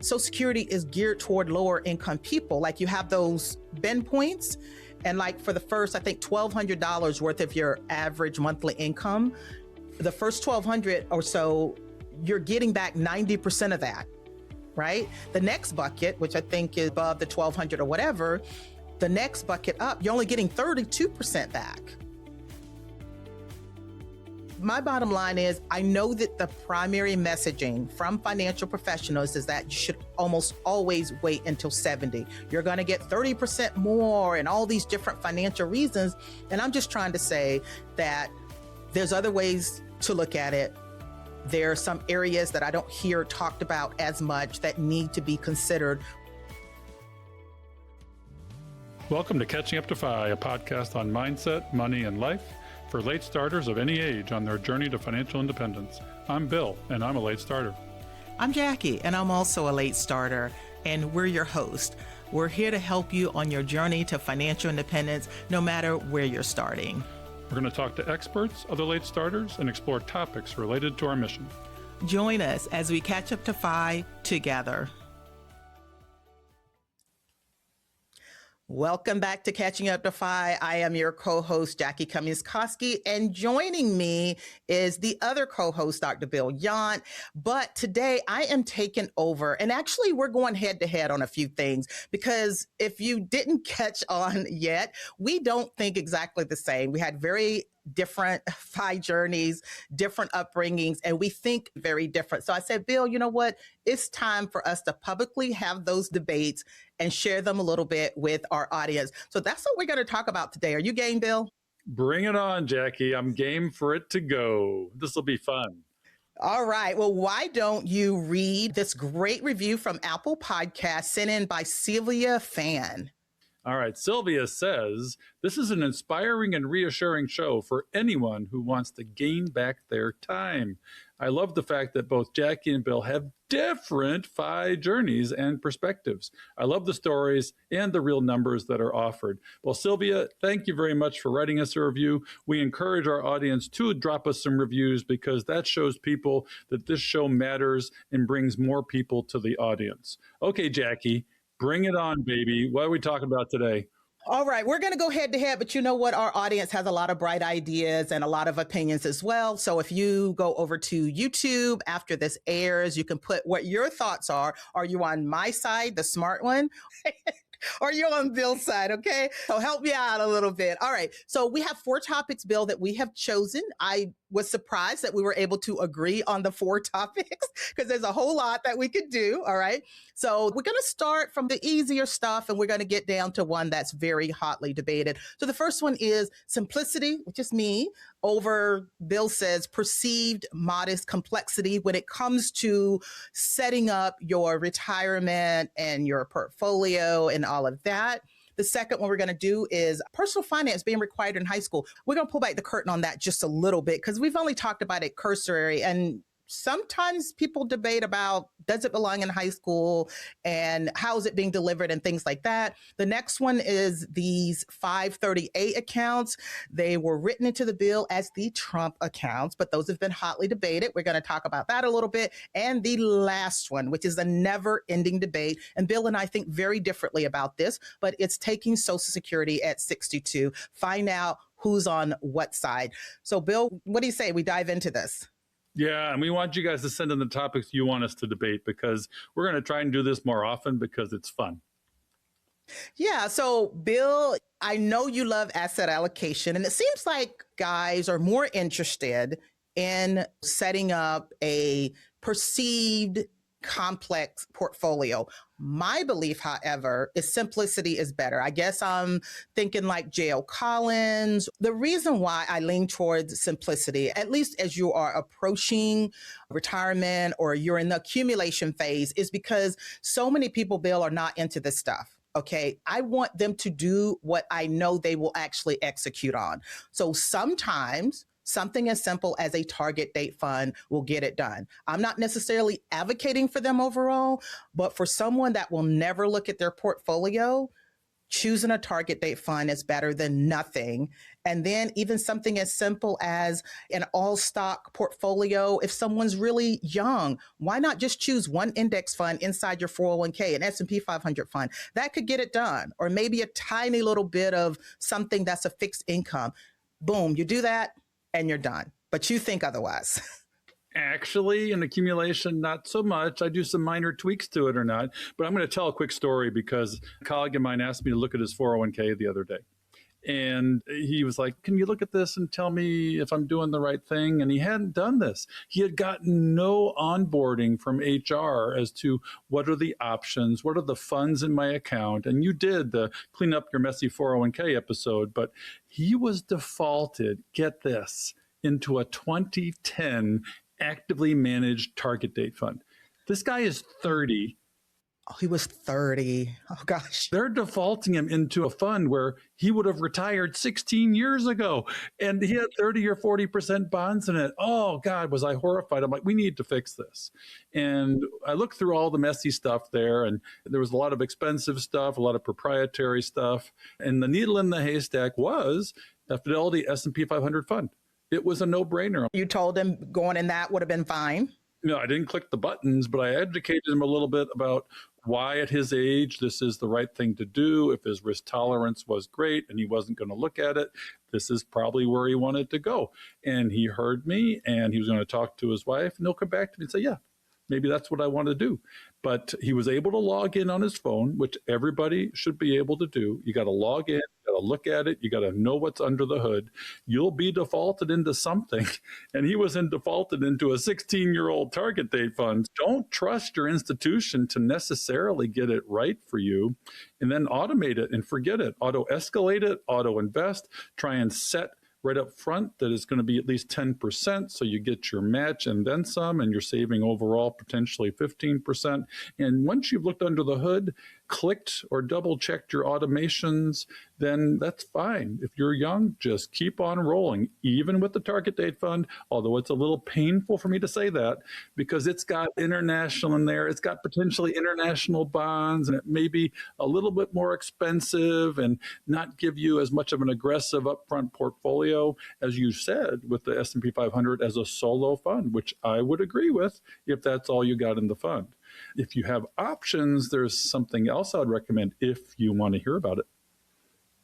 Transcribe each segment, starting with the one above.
Social Security is geared toward lower income people. Like you have those bend points, and like for the first, I think $1,200 worth of your average monthly income, the first $1,200 or so, you're getting back 90% of that, right? The next bucket, which I think is above the $1,200 or whatever, the next bucket up, you're only getting 32% back. My bottom line is, I know that the primary messaging from financial professionals is that you should almost always wait until 70. You're going to get 30% more and all these different financial reasons. And I'm just trying to say that there's other ways to look at it. There are some areas that I don't hear talked about as much that need to be considered. Welcome to Catching Up to FI, a podcast on mindset, money, and life for late starters of any age on their journey to financial independence. I'm Bill, and I'm a late starter. I'm Jackie, and I'm also a late starter, and we're your host. We're here to help you on your journey to financial independence, no matter where you're starting. We're going to talk to experts, other late starters, and explore topics related to our mission. Join us as we catch up to FI together. Welcome back to Catching Up to FI. I am your co-host, Jackie Cummings-Koski, and joining me is the other co-host, Dr. Bill Yount. But today I am taking over, and actually we're going head to head on a few things, because if you didn't catch on yet, we don't think exactly the same. We had very different FI journeys, different upbringings, and we think very different. So I said, Bill, you know what? It's time for us to publicly have those debates and share them a little bit with our audience. So that's what we're going to talk about today. Are you game, Bill? Bring it on, Jackie. I'm game for it to go. This will be fun. All right. Well, why don't you read this great review from Apple Podcasts sent in by Sylvia Fan? All right. Sylvia says, this is an inspiring and reassuring show for anyone who wants to gain back their time. I love the fact that both Jackie and Bill have different FI journeys and perspectives. I love the stories and the real numbers that are offered. Well, Sylvia, thank you very much for writing us a review. We encourage our audience to drop us some reviews, because that shows people that this show matters and brings more people to the audience. Okay, Jackie, bring it on, baby. What are we talking about today? All right, we're going to go head to head, but you know what? Our audience has a lot of bright ideas and a lot of opinions as well. So if you go over to YouTube after this airs, you can put what your thoughts are. Are you on my side, the smart one? Or you're on Bill's side, okay? So help me out a little bit. All right, so we have 4 topics, Bill, that we have chosen. I was surprised that we were able to agree on the 4 topics, because there's a whole lot that we could do, all right? So we're going to start from the easier stuff, and we're going to get down to one that's very hotly debated. So the first one is simplicity, which is me, over, Bill says, perceived modest complexity when it comes to setting up your retirement and your portfolio and all of that. The second one we're going to do is personal finance being required in high school. We're going to pull back the curtain on that just a little bit, because we've only talked about it cursory, and sometimes people debate about, does it belong in high school and how is it being delivered and things like that. The next one is these 538 accounts. They were written into the bill as the Trump accounts, but those have been hotly debated. We're going to talk about that a little bit. And the last one, which is a never-ending debate, and Bill and I think very differently about this, but it's taking Social Security at 62. Find out who's on what side. So Bill, what do you say we dive into this? Yeah, and we want you guys to send in the topics you want us to debate, because we're going to try and do this more often because it's fun. Yeah. So, Bill, I know you love asset allocation, and it seems like guys are more interested in setting up a perceived complex portfolio. My belief, however, is simplicity is better. I guess I'm thinking like J.L. Collins. The reason why I lean towards simplicity, at least as you are approaching retirement or you're in the accumulation phase, is because so many people, Bill, are not into this stuff. Okay, I want them to do what I know they will actually execute on. So sometimes something as simple as a target date fund will get it done. I'm not necessarily advocating for them overall, but for someone that will never look at their portfolio, choosing a target date fund is better than nothing. And then even something as simple as an all stock portfolio. If someone's really young, why not just choose one index fund inside your 401k, an S&P 500 fund? That could get it done. Or maybe a tiny little bit of something that's a fixed income. Boom, you do that and you're done. But you think otherwise. Actually, in accumulation, not so much. I do some minor tweaks to it or not. But I'm going to tell a quick story because a colleague of mine asked me to look at his 401k the other day. And he was like, can you look at this and tell me if I'm doing the right thing? And he hadn't done this. He had gotten no onboarding from HR as to what are the options, what are the funds in my account. And you did the clean up your messy 401k episode, but he was defaulted, get this, into a 2010 actively managed target date fund. This guy is 30. Oh, he was 30. Oh, gosh. They're defaulting him into a fund where he would have retired 16 years ago. And he had 30 or 40% bonds in it. Oh, God, was I horrified. I'm like, we need to fix this. And I looked through all the messy stuff there, and there was a lot of expensive stuff, a lot of proprietary stuff. And the needle in the haystack was a Fidelity S&P 500 fund. It was a no-brainer. You told him going in that would have been fine? No, I didn't click the buttons, but I educated him a little bit about why at his age this is the right thing to do. If his risk tolerance was great and he wasn't going to look at it, this is probably where he wanted to go. And he heard me, and he was going to talk to his wife, and he'll come back to me and say, yeah, maybe that's what I want to do. But he was able to log in on his phone, which everybody should be able to do. You got to log in, you got to look at it, you got to know what's under the hood. You'll be defaulted into something. And he was defaulted into a 16-year-old target date fund. Don't trust your institution to necessarily get it right for you, and then automate it and forget it. Auto escalate it, auto invest, try and set right up front that is going to be at least 10%, so you get your match and then some, and you're saving overall potentially 15%. And once you've looked under the hood, clicked or double checked your automations, then that's fine. If you're young, just keep on rolling, even with the target date fund, although it's a little painful for me to say that because it's got international in there. It's got potentially international bonds, and it may be a little bit more expensive and not give you as much of an aggressive upfront portfolio as you said with the S&P 500 as a solo fund, which I would agree with if that's all you got in the fund. If you have options, there's something else I would recommend if you want to hear about it.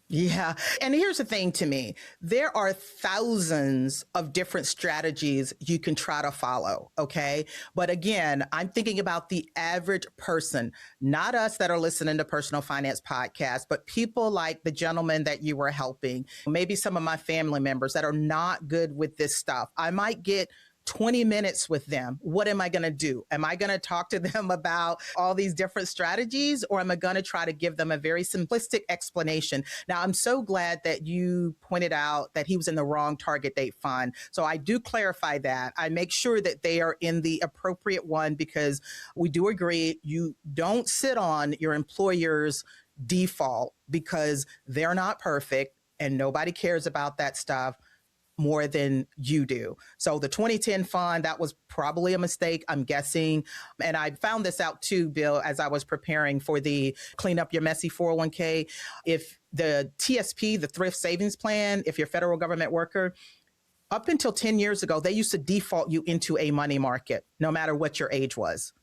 Yeah. And here's the thing to me, there are thousands of different strategies you can try to follow. Okay. But again, I'm thinking about the average person, not us that are listening to Personal Finance Podcast, but people like the gentleman that you were helping, maybe some of my family members that are not good with this stuff. I might get 20 minutes with them. What am I going to do? Am I going to talk to them about all these different strategies, or am I going to try to give them a very simplistic explanation? Now, I'm so glad that you pointed out that he was in the wrong target date fund. So I do clarify that. I make sure that they are in the appropriate one, because we do agree you don't sit on your employer's default because they're not perfect and nobody cares about that stuff more than you do. So the 2010 fund, that was probably a mistake, I'm guessing. And I found this out too, Bill, as I was preparing for the Clean Up Your Messy 401k. If the TSP, the Thrift Savings Plan, if you're a federal government worker, up until 10 years ago, they used to default you into a money market, no matter what your age was.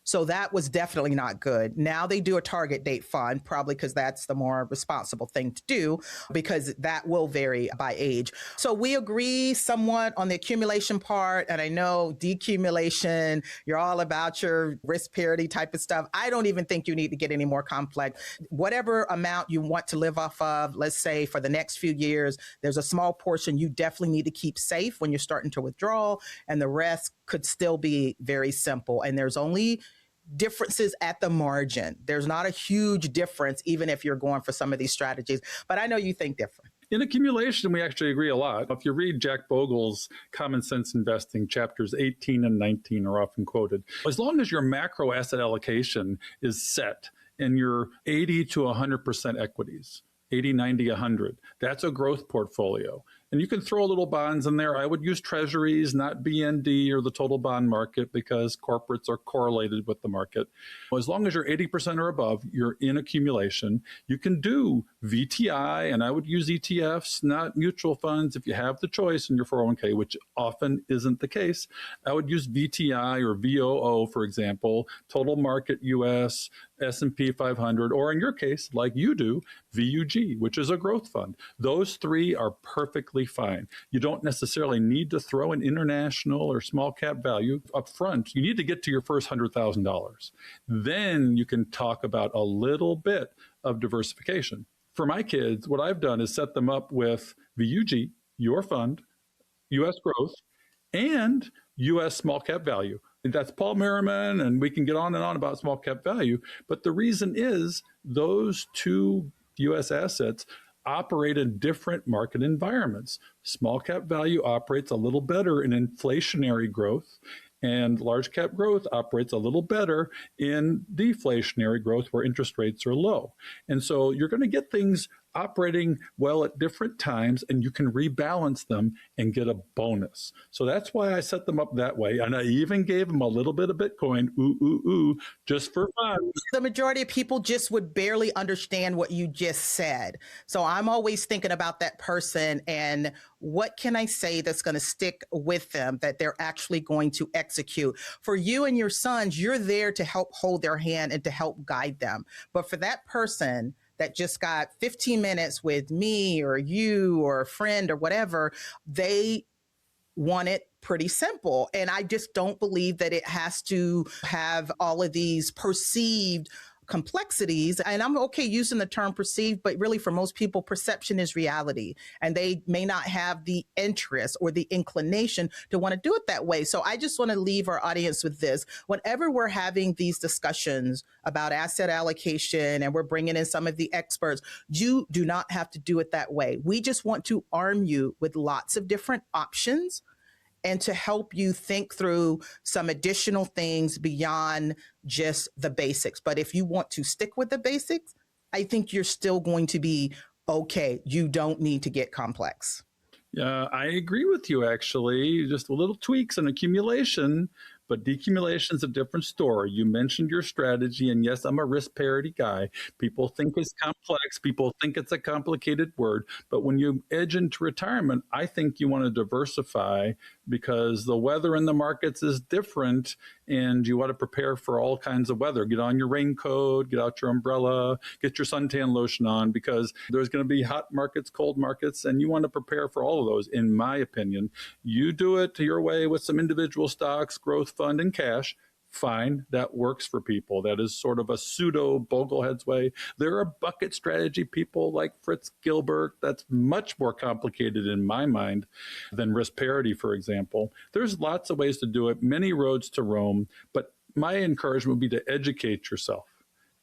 So that was definitely not good. Now they do a target date fund, probably because that's the more responsible thing to do, because that will vary by age. So we agree somewhat on the accumulation part. And I know decumulation, you're all about your risk parity type of stuff. I don't even think you need to get any more complex. Whatever amount you want to live off of, let's say for the next few years, there's a small portion you definitely need to keep safe when you're starting to withdraw, and the rest could still be very simple. And there's only differences at the margin. There's not a huge difference, even if you're going for some of these strategies. But I know you think different. In accumulation, we actually agree a lot. If you read Jack Bogle's Common Sense Investing, chapters 18 and 19 are often quoted. As long as your macro asset allocation is set and you're 80 to 100% equities, 80, 90, 100, that's a growth portfolio. And you can throw little bonds in there. I would use treasuries, not BND or the total bond market, because corporates are correlated with the market. As long as you're 80% or above, you're in accumulation. You can do VTI, and I would use ETFs, not mutual funds. If you have the choice in your 401k, which often isn't the case, I would use VTI or VOO, for example, total market US, S&P 500, or in your case, like you do, VUG, which is a growth fund. Those three are perfectly fine. You don't necessarily need to throw an international or small cap value up front. You need to get to your first $100,000. Then you can talk about a little bit of diversification. For my kids, what I've done is set them up with VUG, your fund, US growth, and US small cap value. That's Paul Merriman, and we can get on and on about small cap value. But the reason is those two US assets operate in different market environments. Small cap value operates a little better in inflationary growth, and large cap growth operates a little better in deflationary growth where interest rates are low. And so you're going to get things operating well at different times, and you can rebalance them and get a bonus. So that's why I set them up that way. And I even gave them a little bit of Bitcoin, just for fun. The majority of people just would barely understand what you just said. So I'm always thinking about that person and what can I say that's going to stick with them, that they're actually going to execute. For you and your sons, you're there to help hold their hand and to help guide them. But for that person that just got 15 minutes with me or you or a friend or whatever, they want it pretty simple. And I just don't believe that it has to have all of these perceived complexities. And I'm okay using the term perceived, but really for most people, perception is reality. And they may not have the interest or the inclination to want to do it that way. So I just want to leave our audience with this. Whenever we're having these discussions about asset allocation and we're bringing in some of the experts, you do not have to do it that way. We just want to arm you with lots of different options and to help you think through some additional things beyond just the basics. But if you want to stick with the basics, I think you're still going to be okay. You don't need to get complex. Yeah, I agree with you, actually. Just a little tweaks and accumulation, but decumulation is a different story. You mentioned your strategy, and yes, I'm a risk parity guy. People think it's complex. People think it's a complicated word. But when you edge into retirement, I think you want to diversify because the weather in the markets is different, and you want to prepare for all kinds of weather. Get on your raincoat, get out your umbrella, get your suntan lotion on, because there's going to be hot markets, cold markets, and you want to prepare for all of those, in my opinion. You do it your way with some individual stocks, growth fund, and cash. Fine, that works for people. That is sort of a pseudo Boglehead's way. There are bucket strategy people like Fritz Gilbert. That's much more complicated in my mind than risk parity, for example. There's lots of ways to do it, many roads to Rome, but my encouragement would be to educate yourself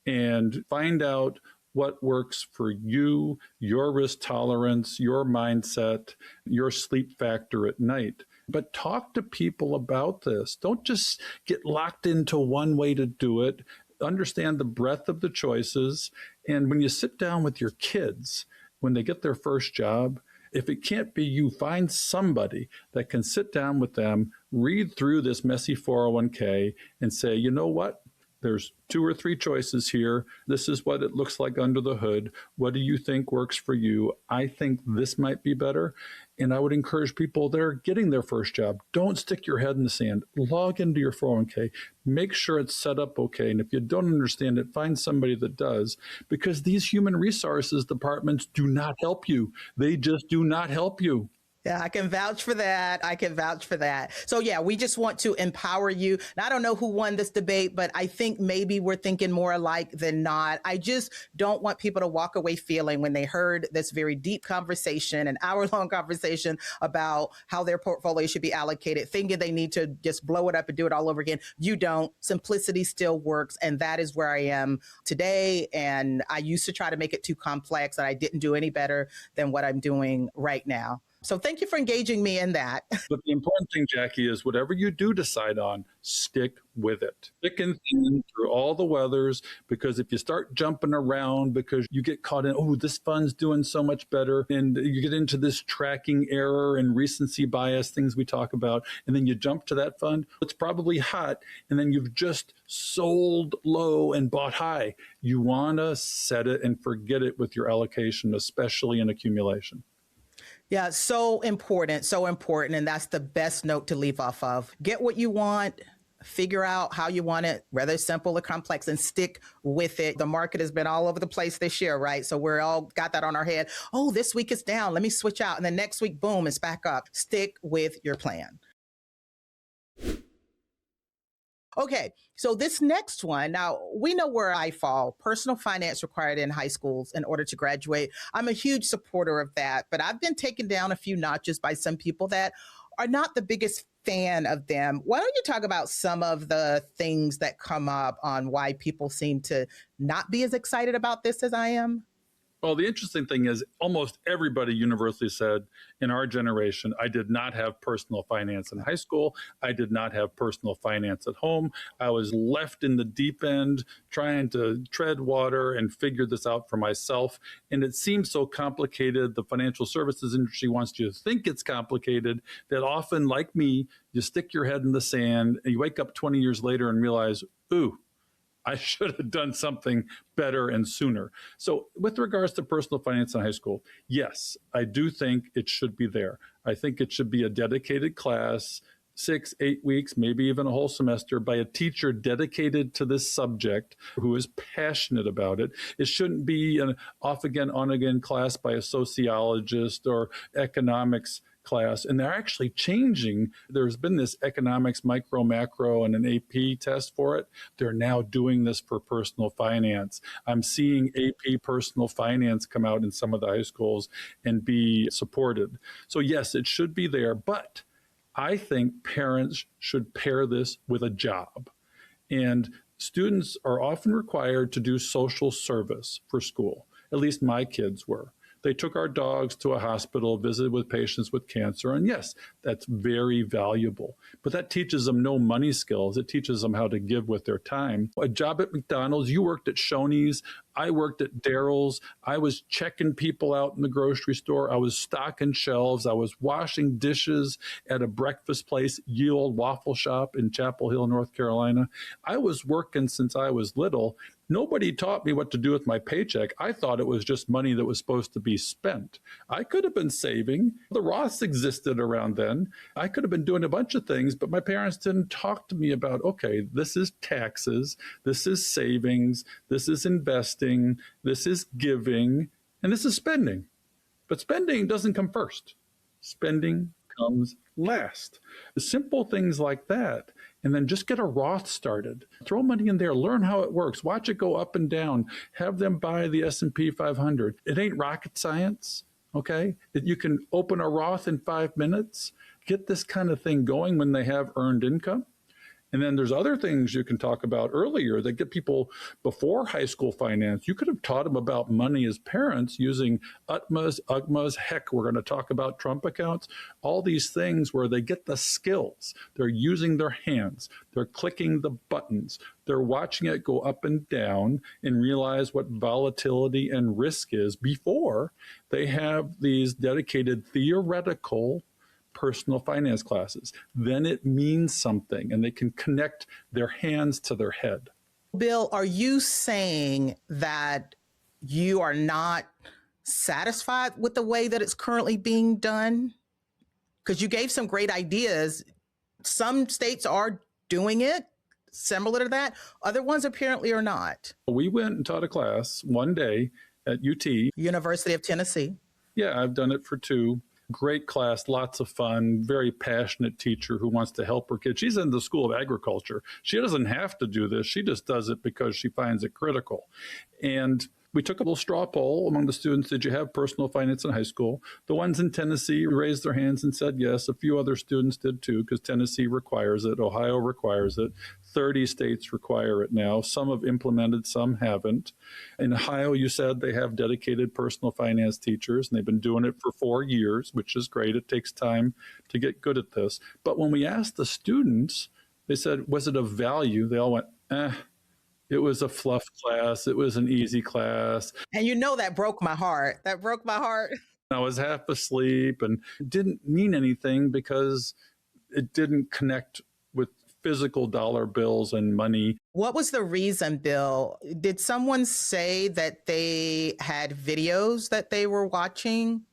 and find out what works for you, your risk tolerance, your mindset, your sleep factor at night. But talk to people about this. Don't just get locked into one way to do it. Understand the breadth of the choices. And when you sit down with your kids, when they get their first job, if it can't be you, find somebody that can sit down with them, read through this messy 401k and say, you know what? There's 2 or 3 choices here. This is what it looks like under the hood. What do you think works for you? I think this might be better. And I would encourage people that are getting their first job, don't stick your head in the sand. Log into your 401k. Make sure it's set up okay. And if you don't understand it, find somebody that does. Because these human resources departments do not help you. They just do not help you. Yeah, I can vouch for that. I can vouch for that. So yeah, we just want to empower you. And I don't know who won this debate, but I think maybe we're thinking more alike than not. I just don't want people to walk away feeling when they heard this very deep conversation, an hour-long conversation about how their portfolio should be allocated, thinking they need to just blow it up and do it all over again. You don't. Simplicity still works. And that is where I am today. And I used to try to make it too complex, and I didn't do any better than what I'm doing right now. So thank you for engaging me in that. But the important thing, Jackie, is whatever you do decide on, stick with it. Stick and thin through all the weathers, because if you start jumping around because you get caught in, oh, this fund's doing so much better, and you get into this tracking error and recency bias things we talk about, and then you jump to that fund, it's probably hot, and then you've just sold low and bought high. You want to set it and forget it with your allocation, especially in accumulation. Yeah, so important, so important. And that's the best note to leave off of. Get what you want, figure out how you want it, whether it's simple or complex, and stick with it. The market has been all over the place this year, right? So we're all got that on our head. Oh, this week it's down. Let me switch out. And then next week, boom, it's back up. Stick with your plan. Okay, so this next one, now we know where I fall. Personal finance required in high schools in order to graduate. I'm a huge supporter of that, but I've been taken down a few notches by some people that are not the biggest fan of them. Why don't you talk about some of the things that come up on why people seem to not be as excited about this as I am? Well, the interesting thing is almost everybody universally said in our generation, I did not have personal finance in high school. I did not have personal finance at home. I was left in the deep end trying to tread water and figure this out for myself. And it seems so complicated. The financial services industry wants you to think it's complicated, that often, like me, you stick your head in the sand and you wake up 20 years later and realize, ooh, I should have done something better and sooner. So with regards to personal finance in high school, yes, I do think it should be there. I think it should be a dedicated class, 6, 8 weeks, maybe even a whole semester, by a teacher dedicated to this subject who is passionate about it. It shouldn't be an off again, on again class by a sociologist or economics class. And they're actually changing. There's been this economics micro macro and an AP test for it. They're now doing this for personal finance. I'm seeing AP personal finance come out in some of the high schools and be supported. So yes, it should be there, but I think parents should pair this with a job. And students are often required to do social service for school. At least my kids were. They took our dogs to a hospital, visited with patients with cancer, and yes, that's very valuable. But that teaches them no money skills. It teaches them how to give with their time. A job at McDonald's, you worked at Shoney's, I worked at Daryl's. I was checking people out in the grocery store. I was stocking shelves. I was washing dishes at a breakfast place, Ye Olde Waffle Shop in Chapel Hill, North Carolina. I was working since I was little. Nobody taught me what to do with my paycheck. I thought it was just money that was supposed to be spent. I could have been saving. The Roths existed around then. I could have been doing a bunch of things, but my parents didn't talk to me about, okay, this is taxes, this is savings, this is investing, this is giving, and this is spending. But spending doesn't come first. Spending comes last. Simple things like that. And then just get a Roth started. Throw money in there. Learn how it works. Watch it go up and down. Have them buy the S&P 500. It ain't rocket science, okay? You can open a Roth in 5 minutes. Get this kind of thing going when they have earned income. And then there's other things you can talk about earlier that get people before high school finance. You could have taught them about money as parents using UTMAs, UGMAs. Heck, we're going to talk about Trump accounts. All these things where they get the skills. They're using their hands. They're clicking the buttons. They're watching it go up and down and realize what volatility and risk is before they have these dedicated theoretical personal finance classes. Then it means something and they can connect their hands to their head. Bill, are you saying that you are not satisfied with the way that it's currently being done? Because you gave some great ideas. Some states are doing it similar to that. Other ones apparently are not. We went and taught a class one day at UT. University of Tennessee. Yeah, I've done it for 2. Great class, lots of fun, very passionate teacher who wants to help her kids. She's in the School of Agriculture. She doesn't have to do this. She just does it because she finds it critical. And We took a little straw poll among the students. Did you have personal finance in high school? The ones in Tennessee raised their hands and said yes. A few other students did too, because Tennessee requires it. Ohio requires it. 30 states require it now. Some have implemented, some haven't. In Ohio, you said they have dedicated personal finance teachers, and they've been doing it for 4 years, which is great. It takes time to get good at this. But when we asked the students, they said, was it of value? They all went, it was a fluff class. It was an easy class. And that broke my heart. That broke my heart. I was half asleep and it didn't mean anything because it didn't connect with physical dollar bills and money. What was the reason, Bill? Did someone say that they had videos that they were watching?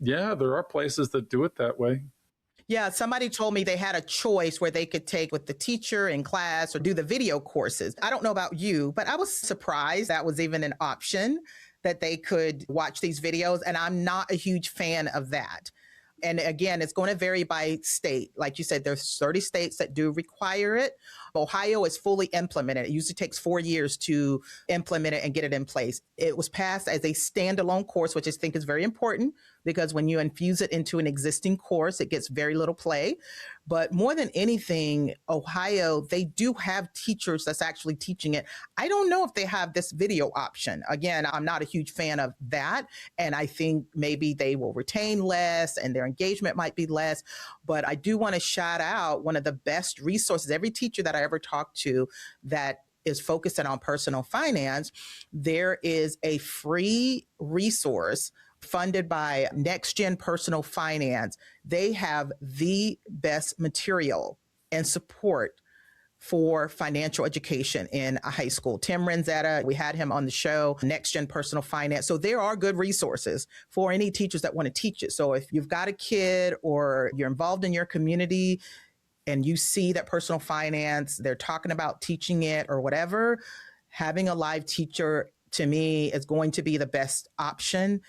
Yeah, there are places that do it that way. Yeah, somebody told me they had a choice where they could take with the teacher in class or do the video courses. I don't know about you, but I was surprised that was even an option, that they could watch these videos. And I'm not a huge fan of that. And again, it's going to vary by state. Like you said, there's 30 states that do require it. Ohio is fully implemented. It usually takes 4 years to implement it and get it in place. It was passed as a standalone course, which I think is very important, because when you infuse it into an existing course, it gets very little play. But more than anything, Ohio, they do have teachers that's actually teaching it. I don't know if they have this video option. Again, I'm not a huge fan of that. And I think maybe they will retain less and their engagement might be less. But I do want to shout out one of the best resources. Every teacher that I ever talked to that is focusing on personal finance, there is a free resource funded by Next Gen Personal Finance. They have the best material and support for financial education in a high school. Tim Renzetta, we had him on the show, Next Gen Personal Finance. So there are good resources for any teachers that want to teach it. So if you've got a kid or you're involved in your community and you see that personal finance, they're talking about teaching it or whatever, having a live teacher to me is going to be the best option.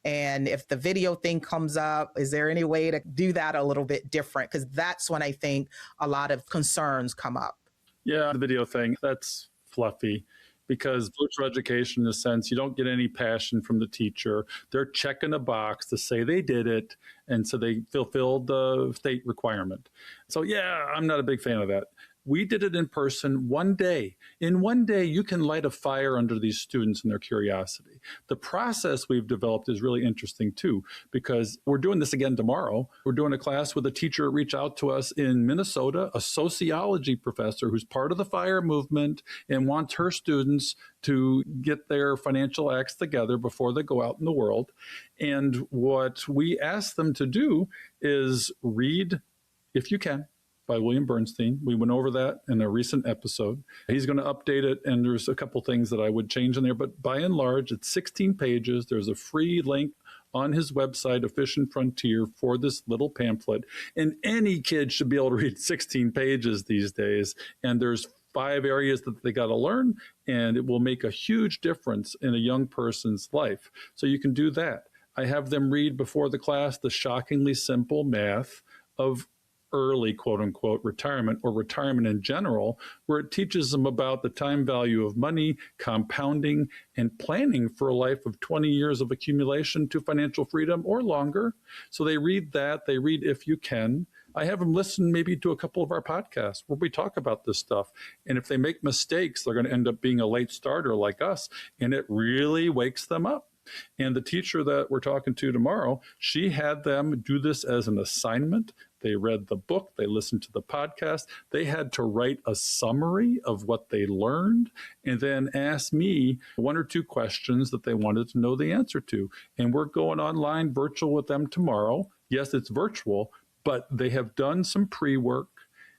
And if the video thing comes up, is there any way to do that a little bit different? Because that's when I think a lot of concerns come up. Yeah, the video thing, that's fluffy, because virtual education, in a sense, you don't get any passion from the teacher. They're checking a box to say they did it, and so they fulfilled the state requirement. So yeah, I'm not a big fan of that. We did it in person one day. In one day, you can light a fire under these students and their curiosity. The process we've developed is really interesting too, because we're doing this again tomorrow. We're doing a class with a teacher reach out to us in Minnesota, a sociology professor who's part of the FIRE movement and wants her students to get their financial acts together before they go out in the world. And what we ask them to do is read, if you can, by William Bernstein. We went over that in a recent episode. He's going to update it, and there's a couple things that I would change in there, but by and large, it's 16 pages. There's a free link on his website, Efficient Frontier, for this little pamphlet, and any kid should be able to read 16 pages these days, and there's 5 areas that they got to learn, and it will make a huge difference in a young person's life. So you can do that. I have them read before the class the shockingly simple math of early, quote unquote, retirement, or retirement in general, where it teaches them about the time value of money, compounding, and planning for a life of 20 years of accumulation to financial freedom or longer. So they read that, they read If You Can. I have them listen maybe to a couple of our podcasts where we talk about this stuff. And if they make mistakes, they're going to end up being a late starter like us, and it really wakes them up. And the teacher that we're talking to tomorrow, she had them do this as an assignment. They read the book, they listened to the podcast, they had to write a summary of what they learned and then ask me 1 or 2 questions that they wanted to know the answer to. And we're going online virtual with them tomorrow. Yes, it's virtual, but they have done some pre-work,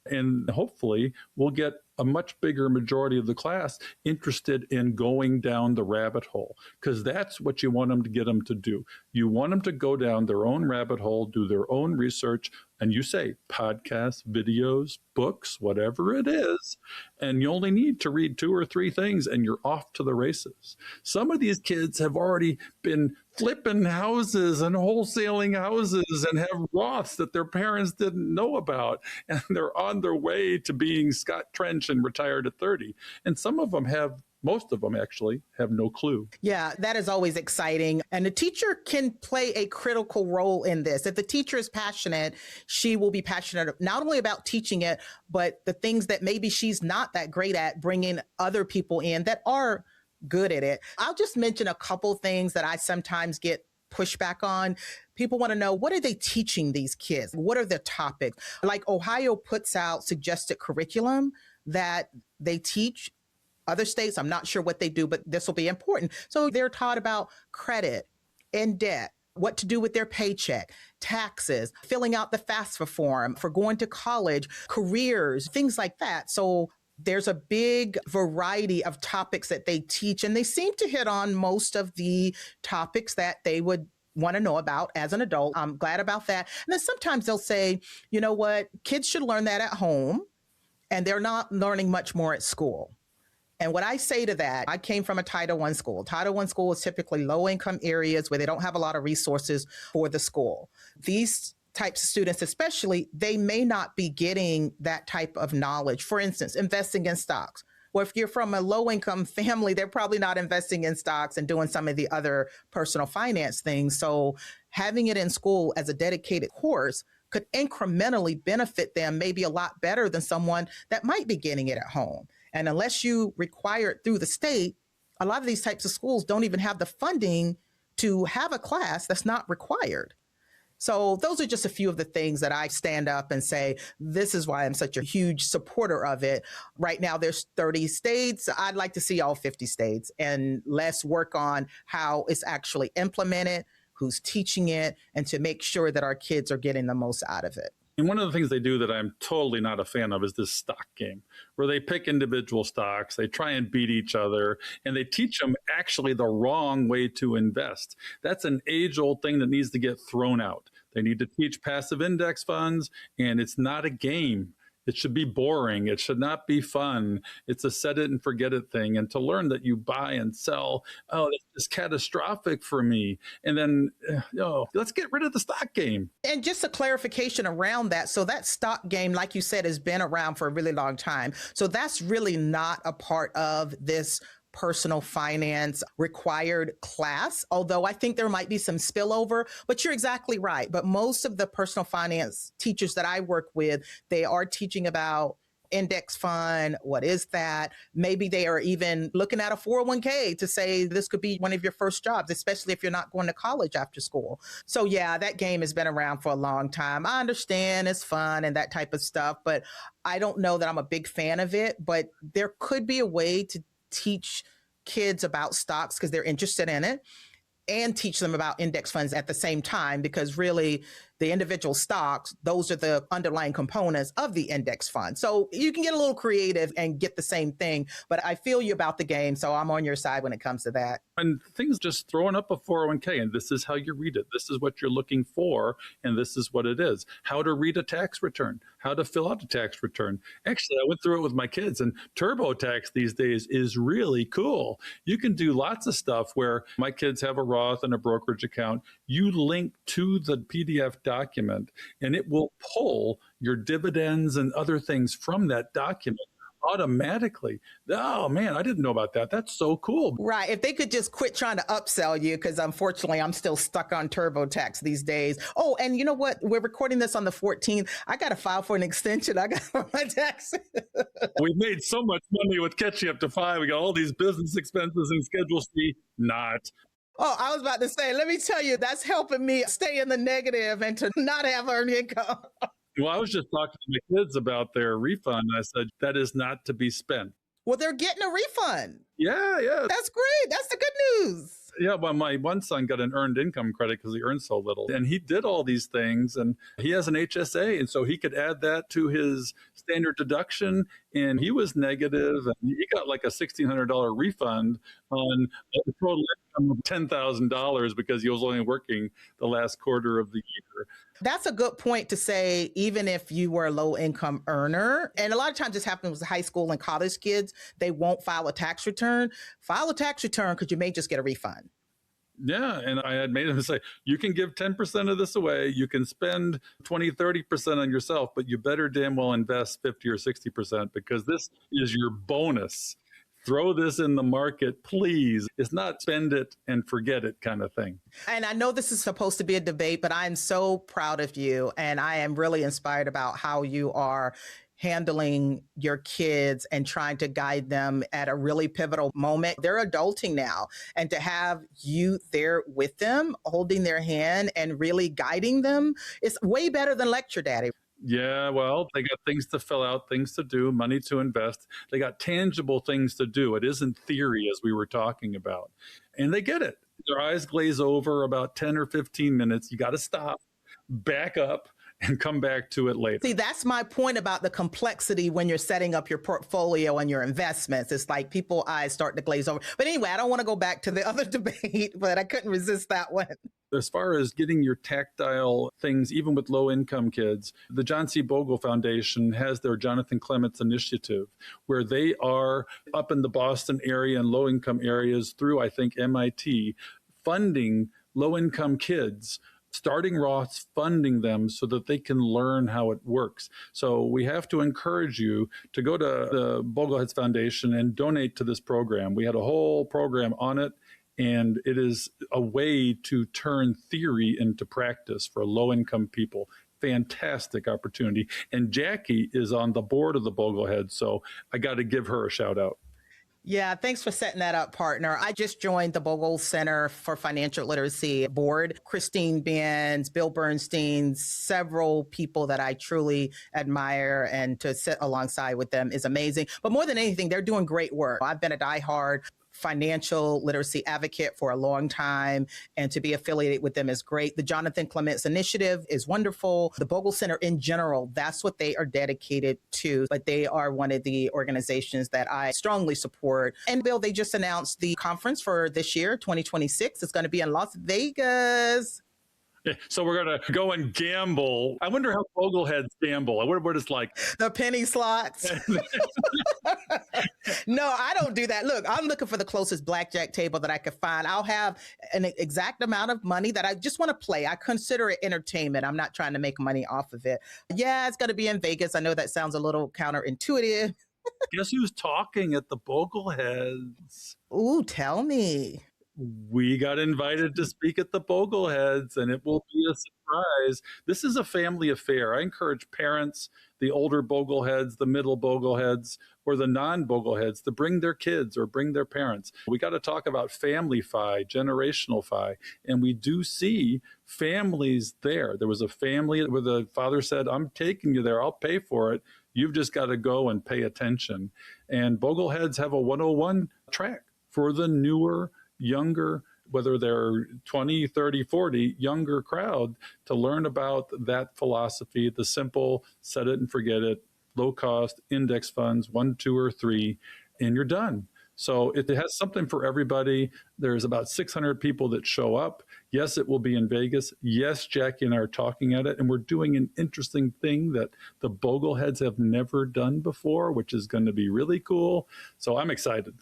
and hopefully we'll get a much bigger majority of the class interested in going down the rabbit hole, because that's what you want them to get them to do. You want them to go down their own rabbit hole, do their own research, and you say podcasts, videos, books, whatever it is, and you only need to read 2 or 3 things and you're off to the races. Some of these kids have already been flipping houses and wholesaling houses and have Roths that their parents didn't know about, and they're on their way to being Scott Trench and retired at 30. And some of them have Most of them actually have no clue. Yeah, that is always exciting. And the teacher can play a critical role in this. If the teacher is passionate, she will be passionate not only about teaching it, but the things that maybe she's not that great at, bringing other people in that are good at it. I'll just mention a couple things that I sometimes get pushback on. People want to know, what are they teaching these kids? What are the topics? Like Ohio puts out suggested curriculum that they teach. Other states, I'm not sure what they do, but this will be important. So they're taught about credit and debt, what to do with their paycheck, taxes, filling out the FAFSA form for going to college, careers, things like that. So there's a big variety of topics that they teach, and they seem to hit on most of the topics that they would want to know about as an adult. I'm glad about that. And then sometimes they'll say, you know what, kids should learn that at home, and they're not learning much more at school. And what I say to that, I came from a Title I school. Title I school is typically low income areas where they don't have a lot of resources for the school. These types of students, especially, they may not be getting that type of knowledge. For instance, investing in stocks. Well, if you're from a low income family, they're probably not investing in stocks and doing some of the other personal finance things. So having it in school as a dedicated course could incrementally benefit them maybe a lot better than someone that might be getting it at home. And unless you require it through the state, a lot of these types of schools don't even have the funding to have a class that's not required. So those are just a few of the things that I stand up and say, this is why I'm such a huge supporter of it. Right now, there's 30 states. I'd like to see all 50 states, and let's work on how it's actually implemented, who's teaching it, and to make sure that our kids are getting the most out of it. And one of the things they do that I'm totally not a fan of is this stock game, where they pick individual stocks, they try and beat each other, and they teach them actually the wrong way to invest. That's an age-old thing that needs to get thrown out. They need to teach passive index funds, and it's not a game. It should be boring. It should not be fun. It's a set it and forget it thing. And to learn that you buy and sell, oh, that's just catastrophic for me. And then, let's get rid of the stock game. And just a clarification around that. So that stock game, like you said, has been around for a really long time. So that's really not a part of this personal finance required class, although I think there might be some spillover, but you're exactly right. But most of the personal finance teachers that I work with, they are teaching about index fund. What is that? Maybe they are even looking at a 401k to say this could be one of your first jobs, especially if you're not going to college after school. So yeah, that game has been around for a long time. I understand it's fun and that type of stuff, but I don't know that I'm a big fan of it. But there could be a way to teach kids about stocks because they're interested in it, and teach them about index funds at the same time, because really the individual stocks, those are the underlying components of the index fund. So you can get a little creative and get the same thing, but I feel you about the game. So I'm on your side when it comes to that. And things just throwing up a 401k, and this is how you read it. This is what you're looking for, and this is what it is. How to read a tax return, how to fill out a tax return. Actually, I went through it with my kids, and TurboTax these days is really cool. You can do lots of stuff where my kids have a Roth and a brokerage account. You link to the PDF document, and it will pull your dividends and other things from that document automatically. Oh man, I didn't know about that. That's so cool. Right. If they could just quit trying to upsell you, because unfortunately I'm still stuck on TurboTax these days. Oh, and you know what? We're recording this on the 14th. I got to file for an extension. I got for my taxes. We made so much money with catching up to 5. We got all these business expenses and Schedule C. Not. Oh, I was about to say, let me tell you, that's helping me stay in the negative and to not have earned income. Well, I was just talking to my kids about their refund. And I said, that is not to be spent. Well, they're getting a refund. Yeah. That's great. That's the good news. Yeah, well, my one son got an earned income credit because he earned so little. And he did all these things, and he has an HSA, and so he could add that to his standard deduction, and he was negative, and he got like a $1,600 refund on a total income of $10,000 because he was only working the last quarter of the year. That's a good point to say, even if you were a low income earner, and a lot of times this happens with high school and college kids, they won't file a tax return. File a tax return because you may just get a refund. Yeah. And I had made him say, you can give 10% of this away. You can spend 20, 30% on yourself, but you better damn well invest 50 or 60% because this is your bonus throw this in the market, please. It's not spend it and forget it kind of thing. And I know this is supposed to be a debate, but I'm so proud of you. And I am really inspired about how you are handling your kids and trying to guide them at a really pivotal moment. They're adulting now. And to have you there with them, holding their hand and really guiding them, is way better than lecture daddy. Yeah, well, they got things to fill out, things to do, money to invest. They got tangible things to do. It isn't theory, as we were talking about. And they get it. Their eyes glaze over about 10 or 15 minutes. You got to stop, back up, and come back to it later. See, that's my point about the complexity when you're setting up your portfolio and your investments. It's like people's eyes start to glaze over. But anyway, I don't want to go back to the other debate, but I couldn't resist that one. As far as getting your tactile things, even with low income kids, the John C. Bogle Foundation has their Jonathan Clements Initiative, where they are up in the Boston area and low income areas through, I think, MIT, funding low income kids, starting Roths, funding them so that they can learn how it works. So we have to encourage you to go to the Bogleheads Foundation and donate to this program. We had a whole program on it, and it is a way to turn theory into practice for low-income people. Fantastic opportunity. And Jackie is on the board of the Bogleheads, so I got to give her a shout out. Yeah, thanks for setting that up, partner. I just joined the Bogle Center for Financial Literacy board. Christine Benz, Bill Bernstein, several people that I truly admire, and to sit alongside with them is amazing. But more than anything, they're doing great work. I've been a diehard financial literacy advocate for a long time, and to be affiliated with them is great. The Jonathan Clements Initiative is wonderful. The Bogle Center in general, that's what they are dedicated to, but they are one of the organizations that I strongly support. And Bill, they just announced the conference for this year, 2026. It's going to be in Las Vegas. So we're going to go and gamble. I wonder how Bogleheads gamble. I wonder what it's like. The penny slots. No, I don't do that. Look, I'm looking for the closest blackjack table that I could find. I'll have an exact amount of money that I just want to play. I consider it entertainment. I'm not trying to make money off of it. Yeah, it's going to be in Vegas. I know that sounds a little counterintuitive. Guess who's talking at the Bogleheads? Ooh, tell me. We got invited to speak at the Bogleheads, and it will be a surprise. This is a family affair. I encourage parents, the older Bogleheads, the middle Bogleheads, or the non-Bogleheads to bring their kids or bring their parents. We got to talk about family fi, generational fi, and we do see families there. There was a family where the father said, I'm taking you there. I'll pay for it. You've just got to go and pay attention. And Bogleheads have a 101 track for the newer, younger, whether they're 20, 30, 40, younger crowd, to learn about that philosophy, the simple set it and forget it, low cost index funds, 1, 2, or 3, and you're done. So it has something for everybody. There's about 600 people that show up. Yes, it will be in Vegas. Yes, Jackie and I are talking at it, and we're doing an interesting thing that the Bogleheads have never done before, which is going to be really cool. So I'm excited.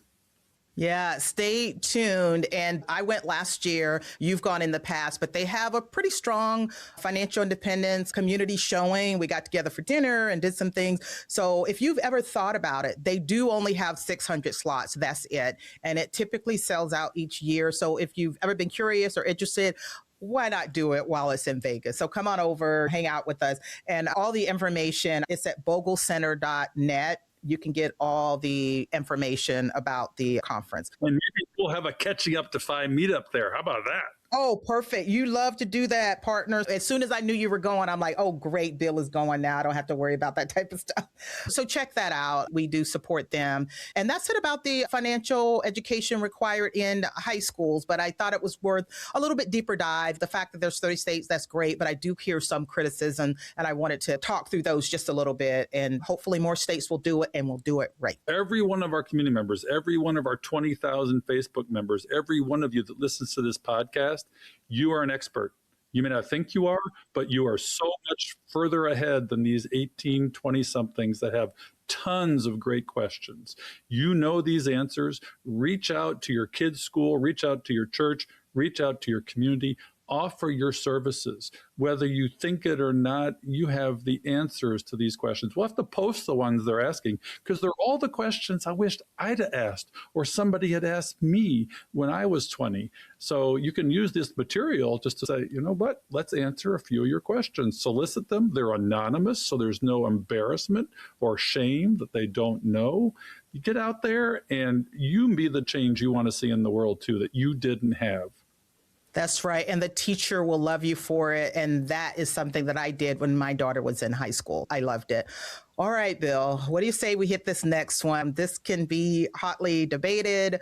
Yeah, stay tuned. And I went last year. You've gone in the past, but they have a pretty strong financial independence community showing. We got together for dinner and did some things. So if you've ever thought about it, they do only have 600 slots. That's it. And it typically sells out each year. So if you've ever been curious or interested, why not do it while it's in Vegas? So come on over, hang out with us. And all the information, it's at boglecenter.net. You can get all the information about the conference. And maybe we'll have a catching up to 5 meetup there. How about that? Oh, perfect. You love to do that, partners. As soon as I knew you were going, I'm like, oh, great. Bill is going now. I don't have to worry about that type of stuff. So check that out. We do support them. And that's it about the financial education required in high schools. But I thought it was worth a little bit deeper dive. The fact that there's 30 states, that's great. But I do hear some criticism, and I wanted to talk through those just a little bit. And hopefully more states will do it, and will do it right. Every one of our community members, every one of our 20,000 Facebook members, every one of you that listens to this podcast, you are an expert. You may not think you are, but you are so much further ahead than these 18, 20-somethings that have tons of great questions. You know these answers. Reach out to your kids' school, reach out to your church, reach out to your community. offer your services. Whether you think it or not, you have the answers to these questions. We'll have to post the ones they're asking because they're all the questions I wished I'd have asked or somebody had asked me when I was 20. So you can use this material just to say, you know what, let's answer a few of your questions. Solicit them. They're anonymous, so there's no embarrassment or shame that they don't know. You get out there and you be the change you want to see in the world too, that you didn't have. That's right. And the teacher will love you for it. And that is something that I did when my daughter was in high school. I loved it. All right, Bill, what do you say we hit this next one? This can be hotly debated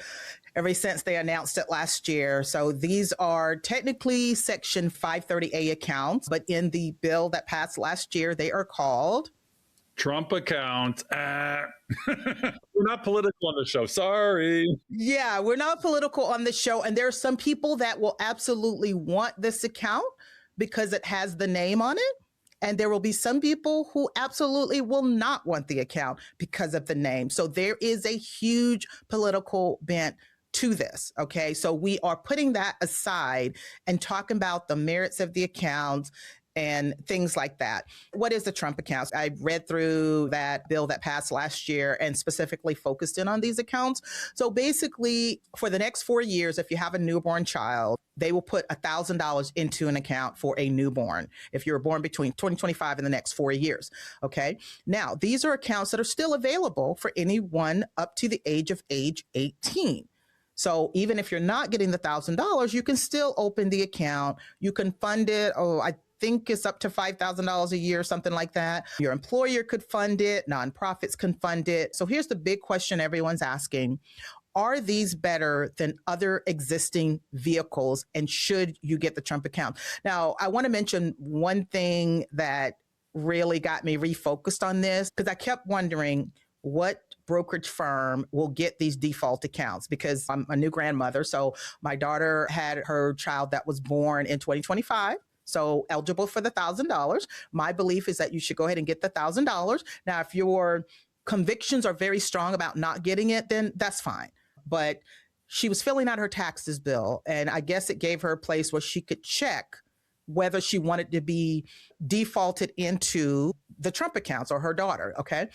ever since they announced it last year. So these are technically Section 530A accounts, but in the bill that passed last year, they are called Trump accounts. We're not political on the show. Sorry. Yeah, we're not political on the show. And there are some people that will absolutely want this account because it has the name on it. And there will be some people who absolutely will not want the account because of the name. So there is a huge political bent to this. Okay. So we are putting that aside and talking about the merits of the accounts and things like that. What is the Trump accounts? I read through that bill that passed last year and specifically focused in on these accounts. So basically, for the next 4 years, if you have a newborn child, they will put $1,000 into an account for a newborn if you're born between 2025 and the next 4 years. Okay. Now, these are accounts that are still available for anyone up to the age 18. So even if you're not getting the $1,000, you can still open the account. You can fund it. I think it's up to $5,000 a year, something like that. Your employer could fund it. Nonprofits can fund it. So here's the big question everyone's asking. Are these better than other existing vehicles? And should you get the Trump account? Now, I want to mention one thing that really got me refocused on this because I kept wondering what brokerage firm will get these default accounts because I'm a new grandmother. So my daughter had her child that was born in 2025. So eligible for the $1,000. My belief is that you should go ahead and get the $1,000. Now, if your convictions are very strong about not getting it, then that's fine. But she was filling out her taxes bill, and I guess it gave her a place where she could check whether she wanted to be defaulted into the Trump accounts or her daughter. Okay.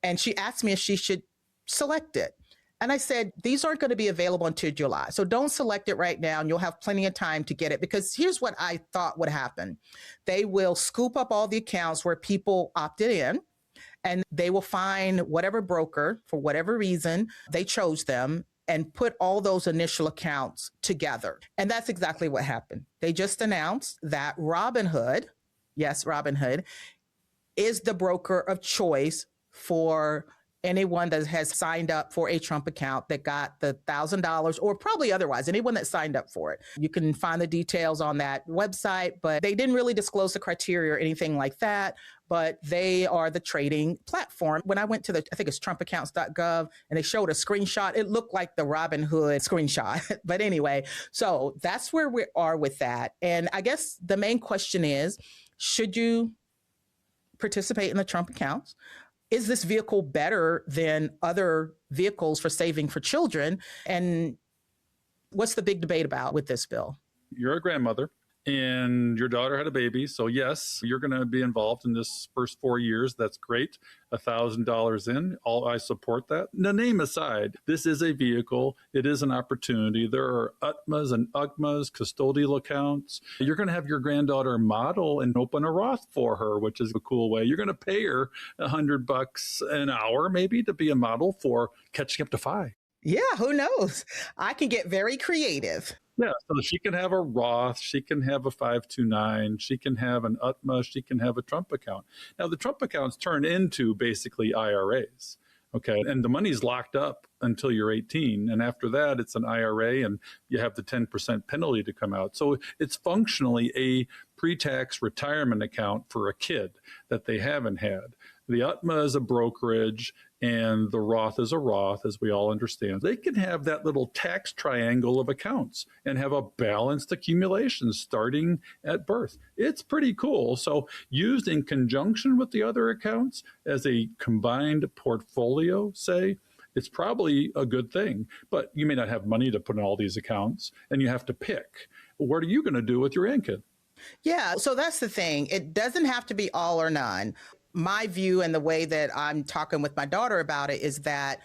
And she asked me if she should select it. And I said, these aren't going to be available until July. So don't select it right now and you'll have plenty of time to get it because here's what I thought would happen. They will scoop up all the accounts where people opted in and they will find whatever broker for whatever reason they chose them and put all those initial accounts together. And that's exactly what happened. They just announced that Robinhood, yes, Robinhood, is the broker of choice for anyone that has signed up for a Trump account that got the $1,000 or probably otherwise, anyone that signed up for it. You can find the details on that website, but they didn't really disclose the criteria or anything like that, but they are the trading platform. When I went to I think it's trumpaccounts.gov and they showed a screenshot, it looked like the Robinhood screenshot. But anyway, so that's where we are with that. And I guess the main question is, should you participate in the Trump accounts? Is this vehicle better than other vehicles for saving for children? And what's the big debate about with this bill? You're a grandmother and your daughter had a baby. So yes, you're going to be involved in this first 4 years. That's great. $1,000 in, I support that. The name aside, this is a vehicle. It is an opportunity. There are UTMAs and UGMAs, custodial accounts. You're going to have your granddaughter model and open a Roth for her, which is a cool way. You're going to pay her $100 an hour, maybe, to be a model for catching up to 5. Yeah, who knows? I can get very creative. Yeah, so she can have a Roth, she can have a 529, she can have an UTMA, she can have a Trump account. Now, the Trump accounts turn into basically IRAs, okay? And the money's locked up until you're 18. And after that, it's an IRA and you have the 10% penalty to come out. So it's functionally a pre-tax retirement account for a kid that they haven't had. The UTMA is a brokerage and the Roth is a Roth, as we all understand. They can have that little tax triangle of accounts and have a balanced accumulation starting at birth. It's pretty cool. So used in conjunction with the other accounts as a combined portfolio, say, it's probably a good thing. But you may not have money to put in all these accounts and you have to pick. what are you going to do with your grandkid? Yeah, so that's the thing. It doesn't have to be all or none. My view and the way that I'm talking with my daughter about it is that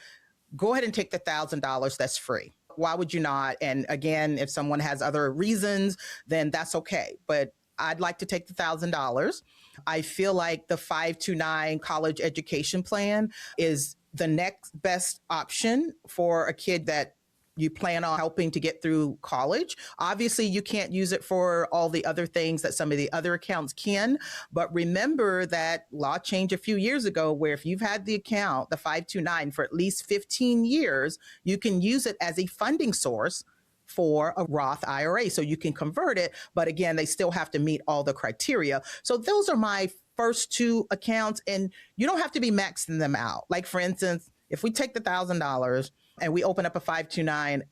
go ahead and take the $1,000 that's free. Why would you not? And again, if someone has other reasons, then that's okay. But I'd like to take the $1,000. I feel like the 529 college education plan is the next best option for a kid that you plan on helping to get through college. Obviously, you can't use it for all the other things that some of the other accounts can. But remember that law changed a few years ago where if you've had the account, the 529, for at least 15 years, you can use it as a funding source for a Roth IRA. So you can convert it. But again, they still have to meet all the criteria. So those are my first two accounts. And you don't have to be maxing them out. Like, for instance, if we take the $1,000 and we open up a 529,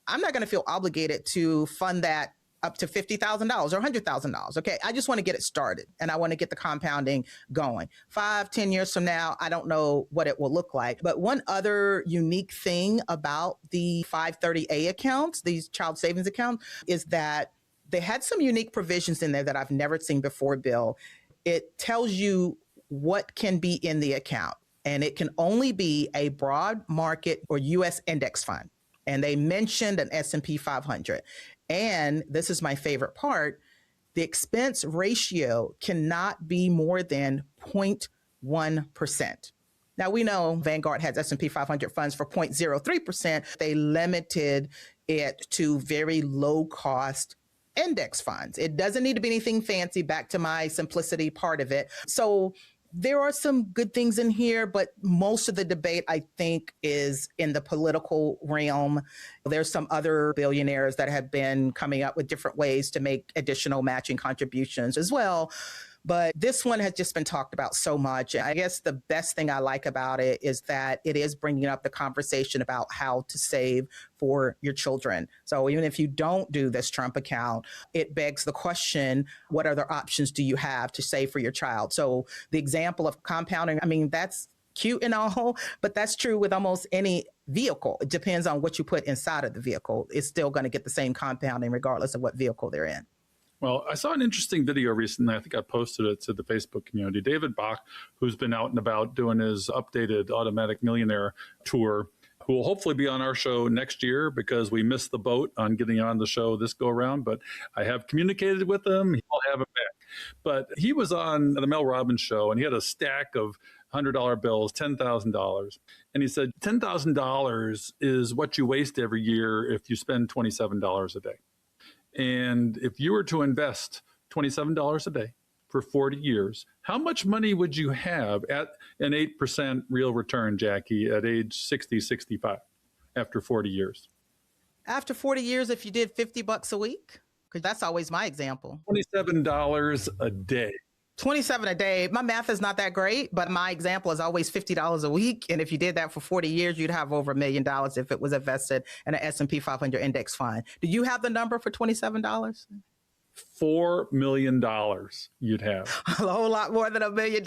I'm not going to feel obligated to fund that up to $50,000 or $100,000. Okay. I just want to get it started and I want to get the compounding going. 5, 10 years from now, I don't know what it will look like. But one other unique thing about the 530A accounts, these child savings accounts, is that they had some unique provisions in there that I've never seen before, Bill. It tells you what can be in the account, and it can only be a broad market or U.S. index fund. And they mentioned an S&P 500. And this is my favorite part, the expense ratio cannot be more than 0.1%. Now, we know Vanguard has S&P 500 funds for 0.03%. They limited it to very low cost index funds. It doesn't need to be anything fancy, back to my simplicity part of it. So there are some good things in here, but most of the debate, I think, is in the political realm. There's some other billionaires that have been coming up with different ways to make additional matching contributions as well. But this one has just been talked about so much. I guess the best thing I like about it is that it is bringing up the conversation about how to save for your children. So even if you don't do this Trump account, it begs the question, what other options do you have to save for your child? So the example of compounding, I mean, that's cute and all, but that's true with almost any vehicle. It depends on what you put inside of the vehicle. It's still going to get the same compounding regardless of what vehicle they're in. Well, I saw an interesting video recently. I think I posted it to the Facebook community. David Bach, who's been out and about doing his updated Automatic Millionaire tour, who will hopefully be on our show next year because we missed the boat on getting on the show this go around. But I have communicated with him. He'll have it back. But he was on the Mel Robbins show and he had a stack of $100 bills, $10,000. And he said, $10,000 is what you waste every year if you spend $27 a day. And if you were to invest $27 a day for 40 years, how much money would you have at an 8% real return, Jackie, at age 60, 65 after 40 years? After 40 years, if you did $50 a week, because that's always my example. $27 a day. 27 a day. My math is not that great, but my example is always $50 a week. And if you did that for 40 years, you'd have over $1 million if it was invested in an S&P 500 index fund. Do you have the number for $27? $4 million you'd have. A whole lot more than $1 million.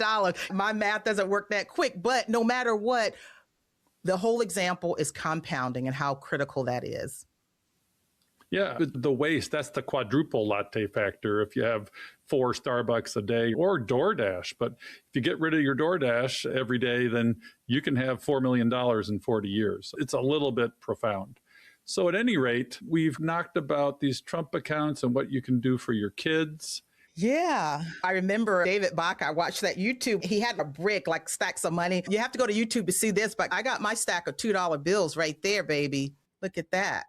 My math doesn't work that quick, but no matter what, the whole example is compounding and how critical that is. Yeah, the waste, that's the quadruple latte factor if you have 4 Starbucks a day or DoorDash. But if you get rid of your DoorDash every day, then you can have $4 million in 40 years. It's a little bit profound. So at any rate, we've knocked about these Trump accounts and what you can do for your kids. Yeah. I remember David Bach, I watched that YouTube. He had a brick, like stacks of money. You have to go to YouTube to see this, but I got my stack of $2 bills right there, baby. Look at that.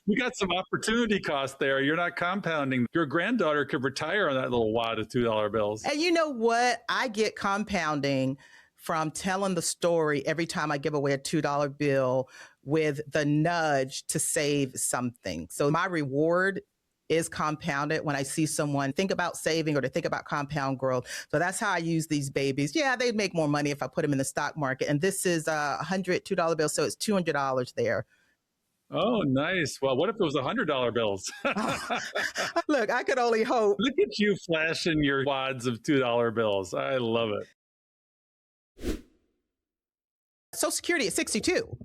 You got some opportunity cost there. You're not compounding. Your granddaughter could retire on that little wad of $2 bills. And you know what? I get compounding from telling the story every time I give away a $2 bill with the nudge to save something. So my reward is compounded when I see someone think about saving or to think about compound growth. So that's how I use these babies. Yeah, they'd make more money if I put them in the stock market. And this is a $2 bill, so it's $200 there. Oh, nice. Well, what if it was $100 bills? Look, I could only hope. Look at you flashing your wads of $2 bills. I love it. Social Security at 62.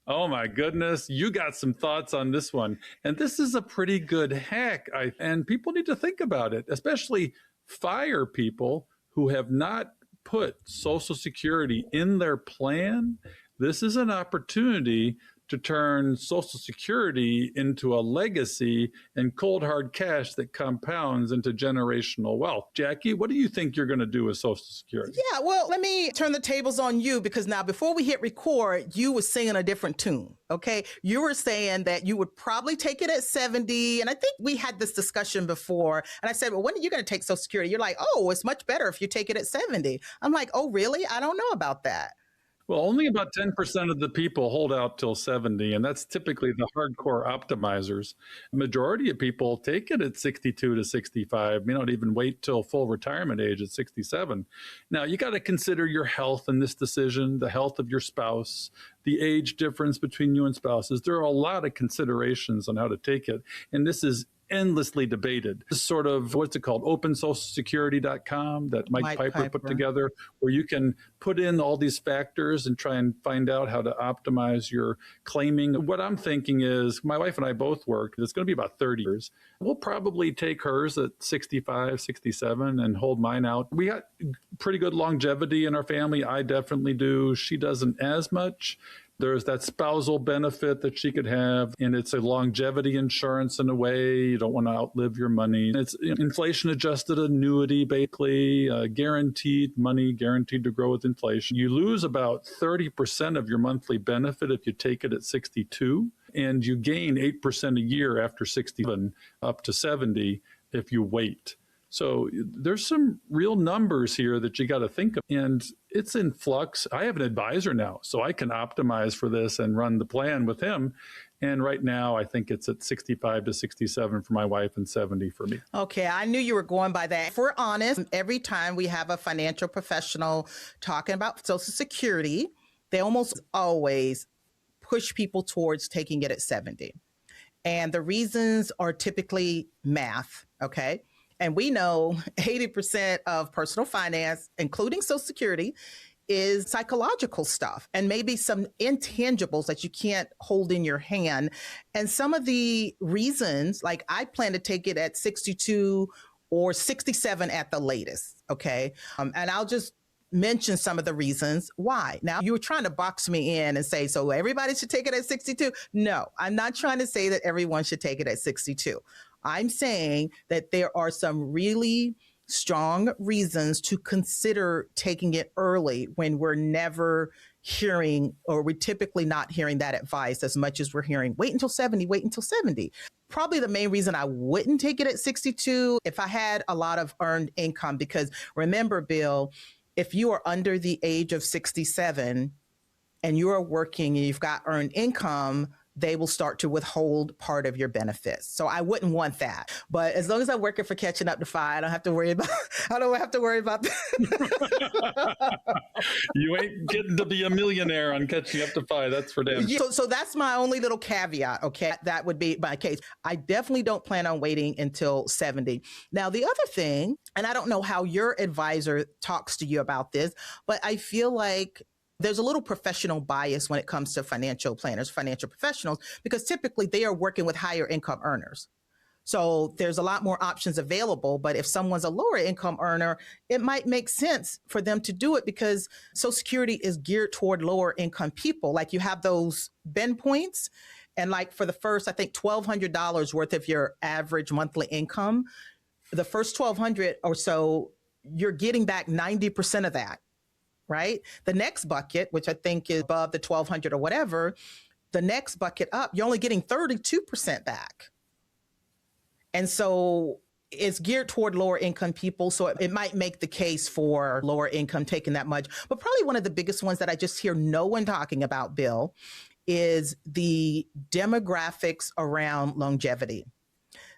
Oh my goodness, you got some thoughts on this one. And this is a pretty good hack. And people need to think about it, especially fire people who have not put Social Security in their plan. This is an opportunity to turn Social Security into a legacy and cold hard cash that compounds into generational wealth. Jackie, what do you think you're going to do with Social Security? Yeah, well, let me turn the tables on you because now before we hit record, you were singing a different tune. Okay. You were saying that you would probably take it at 70. And I think we had this discussion before. And I said, well, when are you going to take Social Security? You're like, oh, it's much better if you take it at 70. I'm like, oh, really? I don't know about that. Well, only about 10% of the people hold out till 70, and that's typically the hardcore optimizers. The majority of people take it at 62 to 65, may not even wait till full retirement age at 67. Now, you got to consider your health in this decision, the health of your spouse, the age difference between you and spouses. There are a lot of considerations on how to take it, and this is endlessly debated. This sort of, what's it called, opensocialsecurity.com that Mike Piper put together, where you can put in all these factors and try and find out how to optimize your claiming. What I'm thinking is, my wife and I both work. It's going to be about 30 years. We'll probably take hers at 65, 67 and hold mine out. We got pretty good longevity in our family. I definitely do. She doesn't as much. There's that spousal benefit that she could have, and it's a longevity insurance in a way. You don't want to outlive your money. It's inflation-adjusted annuity, basically, guaranteed money, guaranteed to grow with inflation. You lose about 30% of your monthly benefit if you take it at 62, and you gain 8% a year after 67 up to 70 if you wait. So there's some real numbers here that you got to think of, and it's in flux. I have an advisor now, so I can optimize for this and run the plan with him. And right now, I think it's at 65 to 67 for my wife and 70 for me. Okay, I knew you were going by that. If we're honest, every time we have a financial professional talking about Social Security, they almost always push people towards taking it at 70. And the reasons are typically math, okay? And we know 80% of personal finance, including Social Security, is psychological stuff and maybe some intangibles that you can't hold in your hand. And some of the reasons, like I plan to take it at 62 or 67 at the latest, okay? And I'll just mention some of the reasons why. Now, you were trying to box me in and say, so everybody should take it at 62? No, I'm not trying to say that everyone should take it at 62. I'm saying that there are some really strong reasons to consider taking it early when we're never hearing, or we're typically not hearing that advice as much as we're hearing, wait until 70, wait until 70. Probably the main reason I wouldn't take it at 62 if I had a lot of earned income, because remember, Bill, if you are under the age of 67 and you are working and you've got earned income, they will start to withhold part of your benefits. So I wouldn't want that. But as long as I'm working for catching up to FI, I don't have to worry about that. You ain't getting to be a millionaire on catching up to FI. That's for damn sure. So that's my only little caveat. Okay. That would be my case. I definitely don't plan on waiting until 70. Now, the other thing, and I don't know how your advisor talks to you about this, but I feel like there's a little professional bias when it comes to financial planners, financial professionals, because typically they are working with higher income earners. So there's a lot more options available. But if someone's a lower income earner, it might make sense for them to do it because Social Security is geared toward lower income people. Like you have those bend points. And like for the first, I think $1,200 worth of your average monthly income, the first $1,200 or so, you're getting back 90% of that. Right? The next bucket, which I think is above the 1,200 or whatever, the next bucket up, you're only getting 32% back. And so it's geared toward lower income people. So it might make the case for lower income taking that much. But probably one of the biggest ones that I just hear no one talking about, Bill, is the demographics around longevity.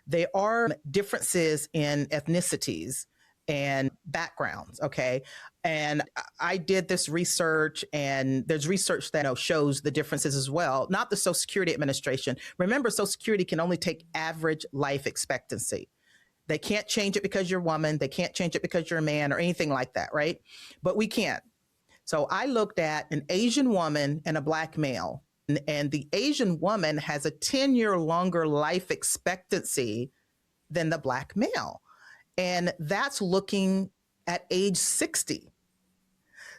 There are differences in ethnicities and backgrounds, okay? And I did this research, and there's research that shows the differences as well, not the Social Security Administration. Remember, Social Security can only take average life expectancy. They can't change it because you're a woman. They can't change it because you're a man or anything like that, right? But we can. So I looked at an Asian woman and a Black male, And the Asian woman has a 10-year longer life expectancy than the Black male. And that's looking at age 60.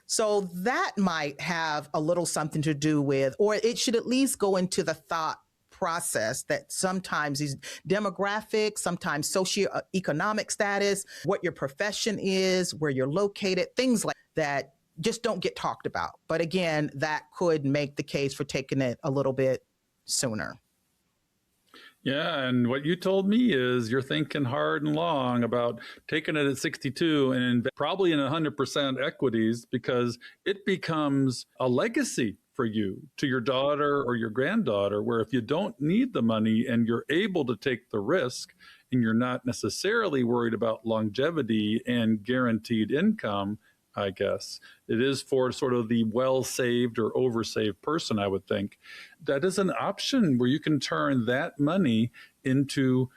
So that might have a little something to do with, or it should at least go into the thought process that sometimes these demographics, sometimes socioeconomic status, what your profession is, where you're located, things like that just don't get talked about. But again, that could make the case for taking it a little bit sooner. Yeah, and what you told me is you're thinking hard and long about taking it at 62 and probably in 100% equities, because it becomes a legacy for you to your daughter or your granddaughter, where if you don't need the money and you're able to take the risk and you're not necessarily worried about longevity and guaranteed income, I guess. It is for sort of the well-saved or over-saved person, I would think. That is an option where you can turn that money into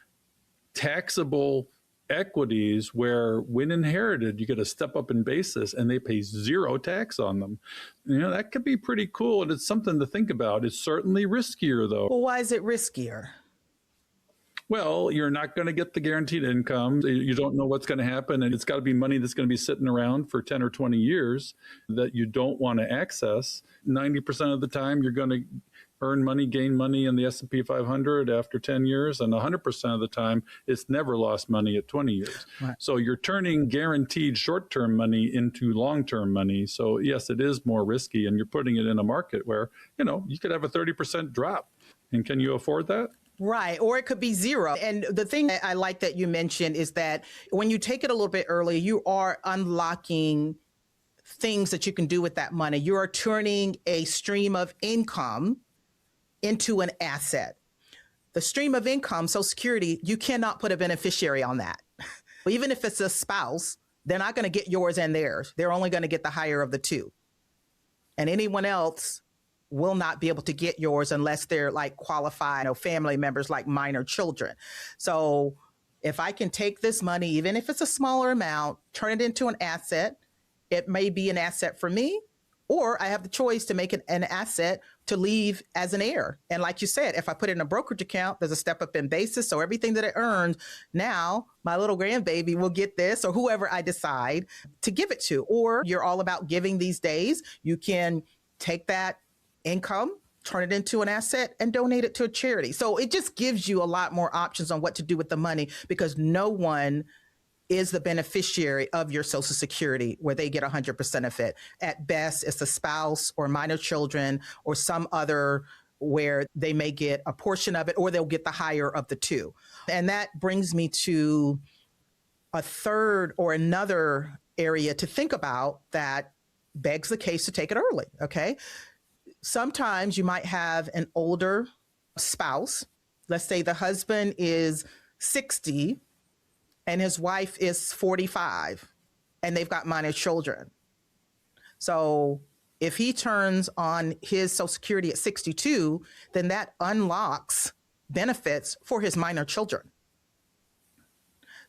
taxable equities where, when inherited, you get a step up in basis and they pay zero tax on them. That could be pretty cool, and it's something to think about. It's certainly riskier, though. Well, why is it riskier? Well, you're not going to get the guaranteed income. You don't know what's going to happen. And it's got to be money that's going to be sitting around for 10 or 20 years that you don't want to access. 90% of the time, you're going to earn money, gain money in the S&P 500 after 10 years. And 100% of the time, it's never lost money at 20 years. Right. So you're turning guaranteed short-term money into long-term money. So yes, it is more risky. And you're putting it in a market where, you could have a 30% drop. And can you afford that? Right. Or it could be zero. And the thing that I like that you mentioned is that when you take it a little bit early, you are unlocking things that you can do with that money. You are turning a stream of income into an asset. The stream of income, Social Security, you cannot put a beneficiary on that. Even if it's a spouse, they're not going to get yours and theirs. They're only going to get the higher of the two. And anyone else will not be able to get yours unless they're like qualified family members like minor children. So if I can take this money, even if it's a smaller amount, turn it into an asset, it may be an asset for me, or I have the choice to make it an asset to leave as an heir. And like you said, if I put it in a brokerage account, there's a step up in basis. So everything that I earned, now my little grandbaby will get this, or whoever I decide to give it to. Or you're all about giving these days. You can take that income, turn it into an asset, and donate it to a charity. So it just gives you a lot more options on what to do with the money, because no one is the beneficiary of your Social Security where they get 100% of it. At best, it's a spouse or minor children or some other where they may get a portion of it, or they'll get the higher of the two. And that brings me to a third or another area to think about that begs the case to take it early, okay? Sometimes you might have an older spouse. Let's say the husband is 60 and his wife is 45 and they've got minor children. So if he turns on his Social Security at 62, then that unlocks benefits for his minor children.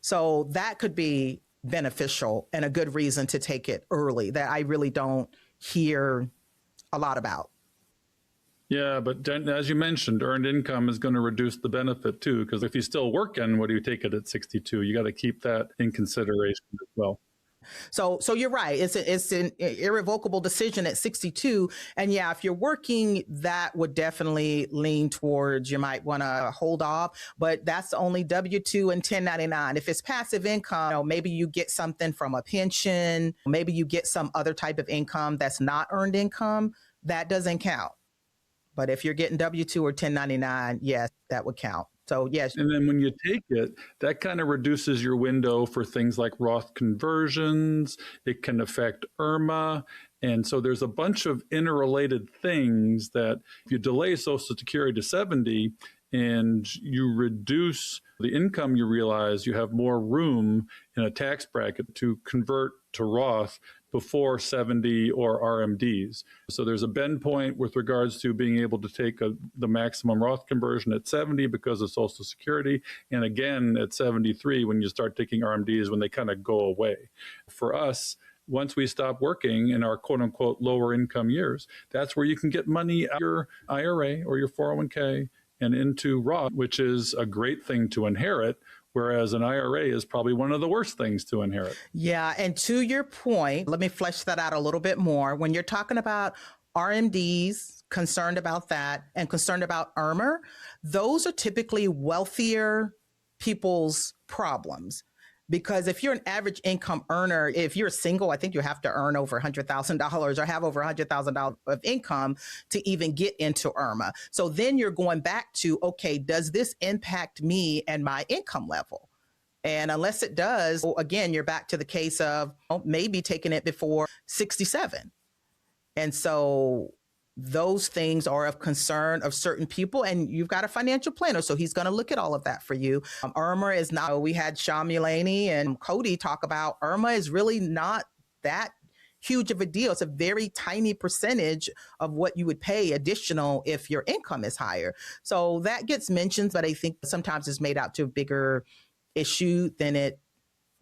So that could be beneficial and a good reason to take it early that I really don't hear a lot about. Yeah, but as you mentioned, earned income is going to reduce the benefit too, because if you're still working, what do you take it at 62? You got to keep that in consideration as well. So you're right. It's an irrevocable decision at 62. And yeah, if you're working, that would definitely lean towards you might want to hold off. But that's only W-2 and 1099. If it's passive income, maybe you get something from a pension, maybe you get some other type of income that's not earned income, that doesn't count. But if you're getting W-2 or 1099, yes, that would count. So yes. And then when you take it, that kind of reduces your window for things like Roth conversions. It can affect IRMA. And so there's a bunch of interrelated things that if you delay Social Security to 70 and you reduce the income you realize, you have more room in a tax bracket to convert to Roth before 70 or RMDs. So there's a bend point with regards to being able to take the maximum Roth conversion at 70 because of Social Security. And again, at 73, when you start taking RMDs, when they kind of go away. For us, once we stop working in our quote unquote lower income years, that's where you can get money out of your IRA or your 401k and into Roth, which is a great thing to inherit. Whereas an IRA is probably one of the worst things to inherit. Yeah. And to your point, let me flesh that out a little bit more. When you're talking about RMDs, concerned about that, and concerned about IRMR, those are typically wealthier people's problems. Because if you're an average income earner, if you're single, I think you have to earn over $100,000 or have over $100,000 of income to even get into IRMA. So then you're going back to, okay, does this impact me and my income level? And unless it does, well, again, you're back to the case of maybe taking it before 67. And so those things are of concern of certain people, and you've got a financial planner, so he's going to look at all of that for you. IRMA is not, we had Sean Mulaney and Cody talk about IRMA is really not that huge of a deal. It's a very tiny percentage of what you would pay additional if your income is higher. So that gets mentioned, but I think sometimes it's made out to a bigger issue than it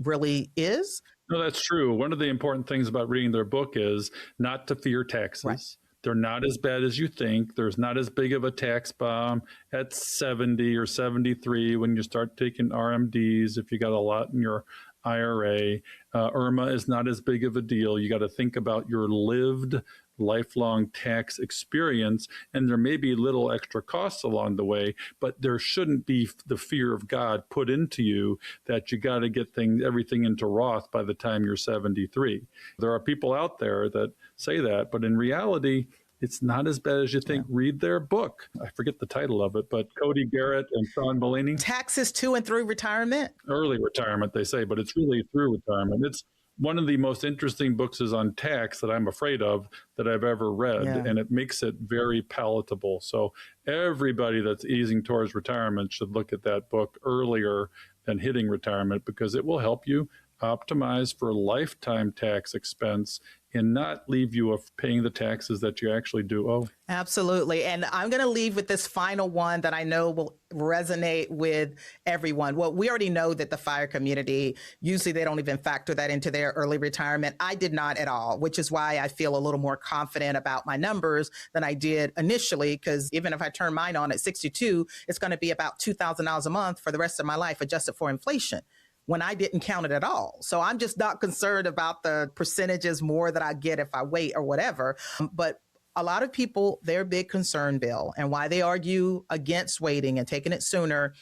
really is. No, that's true. One of the important things about reading their book is not to fear taxes. Right. They're not as bad as you think. There's not as big of a tax bomb at 70 or 73 when you start taking RMDs, if you got a lot in your IRA. IRMA is not as big of a deal. You got to think about your lived lifelong tax experience, and there may be little extra costs along the way, but there shouldn't be the fear of God put into you that you got to get everything into Roth by the time you're 73. There are people out there that say that, but in reality, it's not as bad as you think. Yeah. Read their book. I forget the title of it, but Cody Garrett and Sean Mulaney. Taxes to and through retirement. Early retirement, they say, but it's really through retirement. It's one of the most interesting books is on tax that I'm afraid of that I've ever read, and it makes it very palatable. So everybody that's easing towards retirement should look at that book earlier than hitting retirement, because it will help you optimize for lifetime tax expense and not leave you paying the taxes that you actually do owe. Absolutely. And I'm going to leave with this final one that I know will resonate with everyone. Well, we already know that the FIRE community, usually they don't even factor that into their early retirement. I did not at all, which is why I feel a little more confident about my numbers than I did initially, because even if I turn mine on at 62, it's going to be about $2,000 a month for the rest of my life, adjusted for inflation, when I didn't count it at all. So I'm just not concerned about the percentages more that I get if I wait or whatever. But a lot of people, their big concern, Bill, and why they argue against waiting and taking it sooner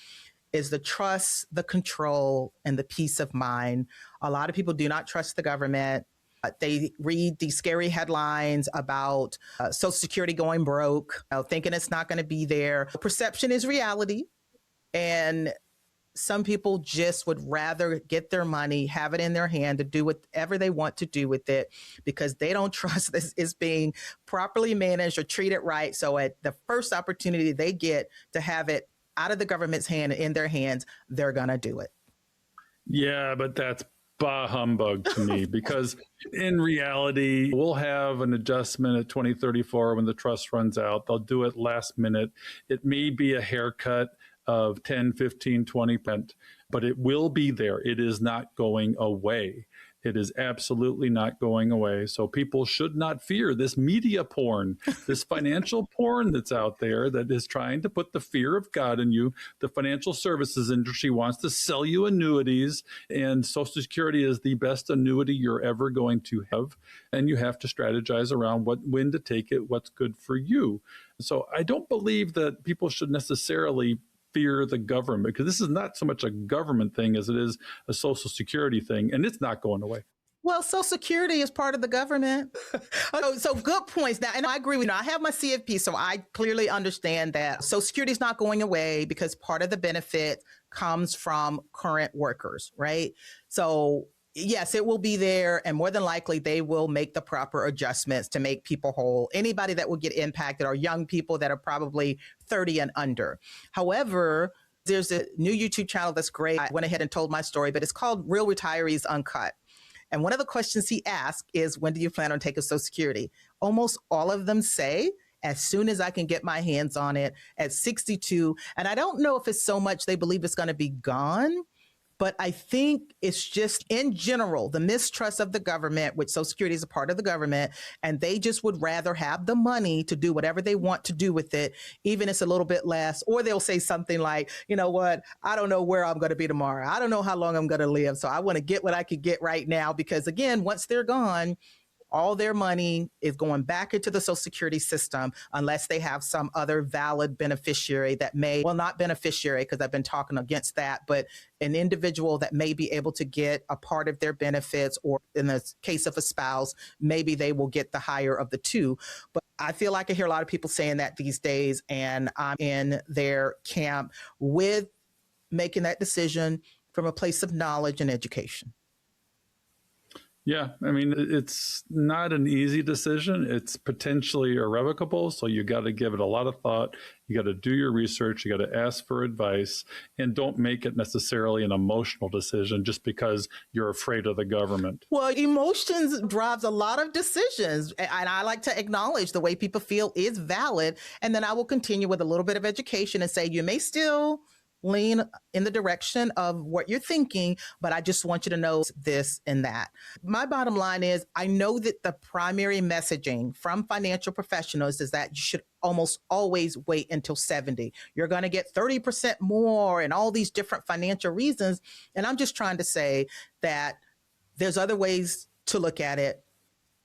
is the trust, the control, and the peace of mind. A lot of people do not trust the government. They read these scary headlines about Social Security going broke, thinking it's not going to be there. Perception is reality. And some people just would rather get their money, have it in their hand to do whatever they want to do with it, because they don't trust this is being properly managed or treated right. So at the first opportunity they get to have it out of the government's hand and in their hands, they're going to do it. Yeah, but that's bah humbug to me, because in reality, we'll have an adjustment at 2034 when the trust runs out. They'll do it last minute. It may be a haircut of 10, 15, 20%, but it will be there. It is not going away. It is absolutely not going away. So people should not fear this media porn, this financial porn that's out there that is trying to put the fear of God in you. The financial services industry wants to sell you annuities, and Social Security is the best annuity you're ever going to have. And you have to strategize around when to take it, what's good for you. So I don't believe that people should necessarily fear the government, because this is not so much a government thing as it is a Social Security thing, and it's not going away. Well, Social Security is part of the government. So good points. Now, and I agree with you. I have my CFP, so I clearly understand that Social Security is not going away because part of the benefit comes from current workers, right? So yes, it will be there, and more than likely they will make the proper adjustments to make people whole. Anybody that will get impacted are young people that are probably 30 and under. However, there's a new YouTube channel that's great. I went ahead and told my story, but it's called Real Retirees Uncut. And one of the questions he asked is, when do you plan on taking Social Security? Almost all of them say, as soon as I can get my hands on it at 62. And I don't know if it's so much they believe it's going to be gone, But I think it's just in general, the mistrust of the government, which Social Security is a part of the government, and they just would rather have the money to do whatever they want to do with it, even if it's a little bit less. Or they'll say something like, you know what, I don't know where I'm going to be tomorrow. I don't know how long I'm going to live. So I want to get what I could get right now, because again, once they're gone, all their money is going back into the Social Security system unless they have some other valid beneficiary that may, well, not beneficiary, because I've been talking against that, but an individual that may be able to get a part of their benefits, or in the case of a spouse, maybe they will get the higher of the two. But I feel like I hear a lot of people saying that these days, and I'm in their camp with making that decision from a place of knowledge and education. Yeah, I mean, it's not an easy decision. It's potentially irrevocable. So you got to give it a lot of thought. You got to do your research. You got to ask for advice, and don't make it necessarily an emotional decision just because you're afraid of the government. Well, emotions drives a lot of decisions. And I like to acknowledge the way people feel is valid. And then I will continue with a little bit of education and say, you may still lean in the direction of what you're thinking, but I just want you to know this and that. My bottom line is, I know that the primary messaging from financial professionals is that you should almost always wait until 70. You're going to get 30% more and all these different financial reasons. And I'm just trying to say that there's other ways to look at it.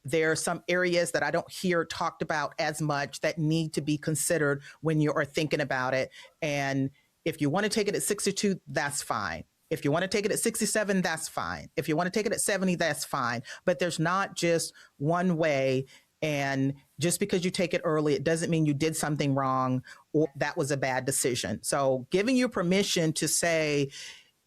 There are some areas that I don't hear talked about as much that need to be considered when you are thinking about it. And if you want to take it at 62, that's fine. If you want to take it at 67, that's fine. If you want to take it at 70, that's fine. But there's not just one way. And just because you take it early, it doesn't mean you did something wrong or that was a bad decision. So giving you permission to say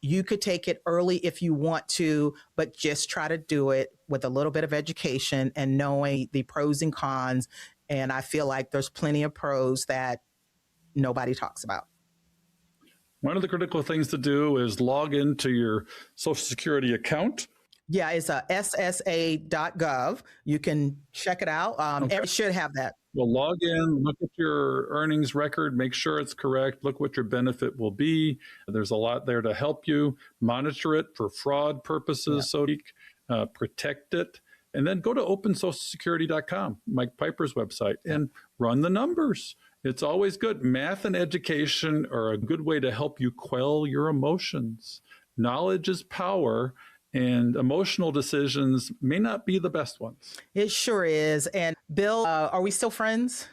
you could take it early if you want to, but just try to do it with a little bit of education and knowing the pros and cons. And I feel like there's plenty of pros that nobody talks about. One of the critical things to do is log into your Social Security account. Yeah, it's ssa.gov. You can check it out. It should have that. Well, log in, look at your earnings record, make sure it's correct, look what your benefit will be. There's a lot there to help you. Monitor it for fraud purposes, so protect it. And then go to opensocialsecurity.com, Mike Piper's website, and run the numbers. It's always good. Math and education are a good way to help you quell your emotions. Knowledge is power, and emotional decisions may not be the best ones. It sure is. And Bill, are we still friends?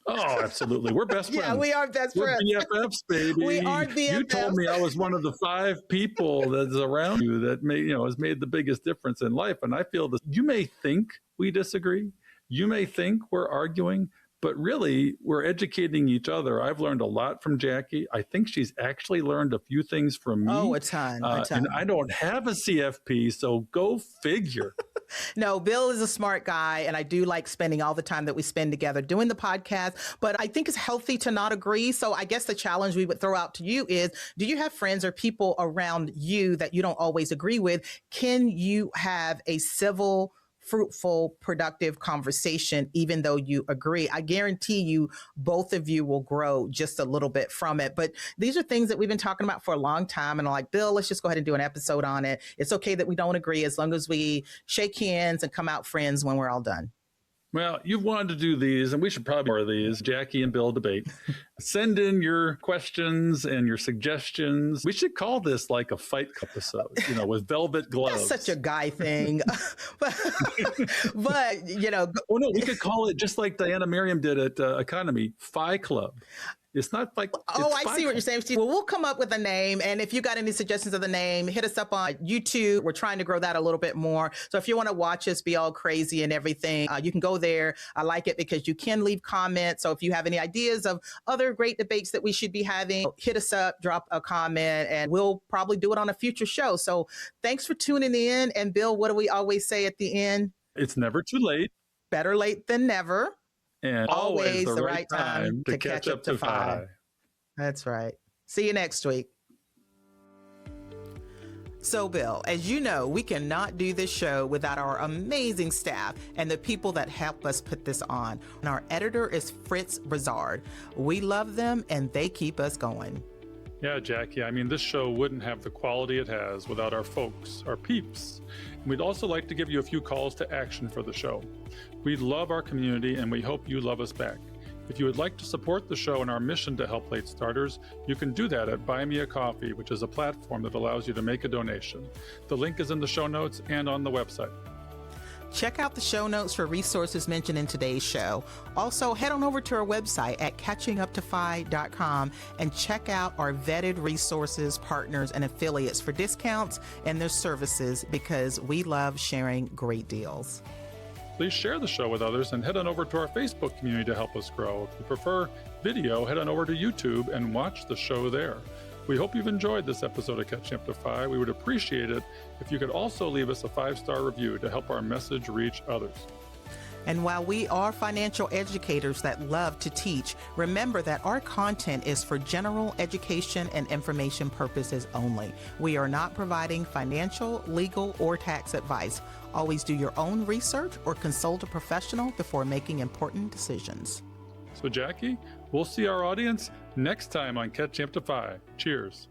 Oh, absolutely. We're best friends. Yeah, we are best friends. We're BFFs, baby. We are BFFs. You told me I was one of the 5 people that's around you that has made the biggest difference in life. And I feel that you may think we disagragree. You may think we're arguing, but really, we're educating each other. I've learned a lot from Jackie. I think she's actually learned a few things from me. Oh, a ton. And I don't have a CFP, so go figure. No, Bill is a smart guy, and I do like spending all the time that we spend together doing the podcast, but I think it's healthy to not agree. So I guess the challenge we would throw out to you is, do you have friends or people around you that you don't always agree with? Can you have a civil, fruitful, productive conversation, even though you agree? I guarantee you, both of you will grow just a little bit from it. But these are things that we've been talking about for a long time. And I'm like, Bill, let's just go ahead and do an episode on it. It's okay that we don't agree as long as we shake hands and come out friends when we're all done. Well, you've wanted to do these, and we should probably do more of these. Jackie and Bill debate. Send in your questions and your suggestions. We should call this like a fight episode, with velvet gloves. That's such a guy thing. but, Oh, no, we could call it just like Diana Merriam did at Economy, Phi Club. It's not like. Oh, I see what you're saying, Steve. Well, we'll come up with a name. And if you got any suggestions of the name, hit us up on YouTube. We're trying to grow that a little bit more. So if you want to watch us be all crazy and everything, you can go there. I like it because you can leave comments. So if you have any ideas of other great debates that we should be having, hit us up, drop a comment, and we'll probably do it on a future show. So thanks for tuning in. And Bill, what do we always say at the end? It's never too late. Better late than never. And always the right time to catch up to Phi. That's right. See you next week. So, Bill, as you know, we cannot do this show without our amazing staff and the people that help us put this on. And our editor is Fritz Brizard. We love them and they keep us going. Yeah, Jackie, I mean, this show wouldn't have the quality it has without our folks, our peeps. And we'd also like to give you a few calls to action for the show. We love our community and we hope you love us back. If you would like to support the show and our mission to help late starters, you can do that at Buy Me a Coffee, which is a platform that allows you to make a donation. The link is in the show notes and on the website. Check out the show notes for resources mentioned in today's show. Also, head on over to our website at catchinguptophi.com and check out our vetted resources, partners, and affiliates for discounts and their services because we love sharing great deals. Please share the show with others and head on over to our Facebook community to help us grow. If you prefer video, head on over to YouTube and watch the show there. We hope you've enjoyed this episode of Catching Up to Phi. We would appreciate it if you could also leave us a 5-star review to help our message reach others. And while we are financial educators that love to teach, remember that our content is for general education and information purposes only. We are not providing financial, legal, or tax advice. Always do your own research or consult a professional before making important decisions. So, Jackie, we'll see our audience next time on Catching Up to Phi. Cheers.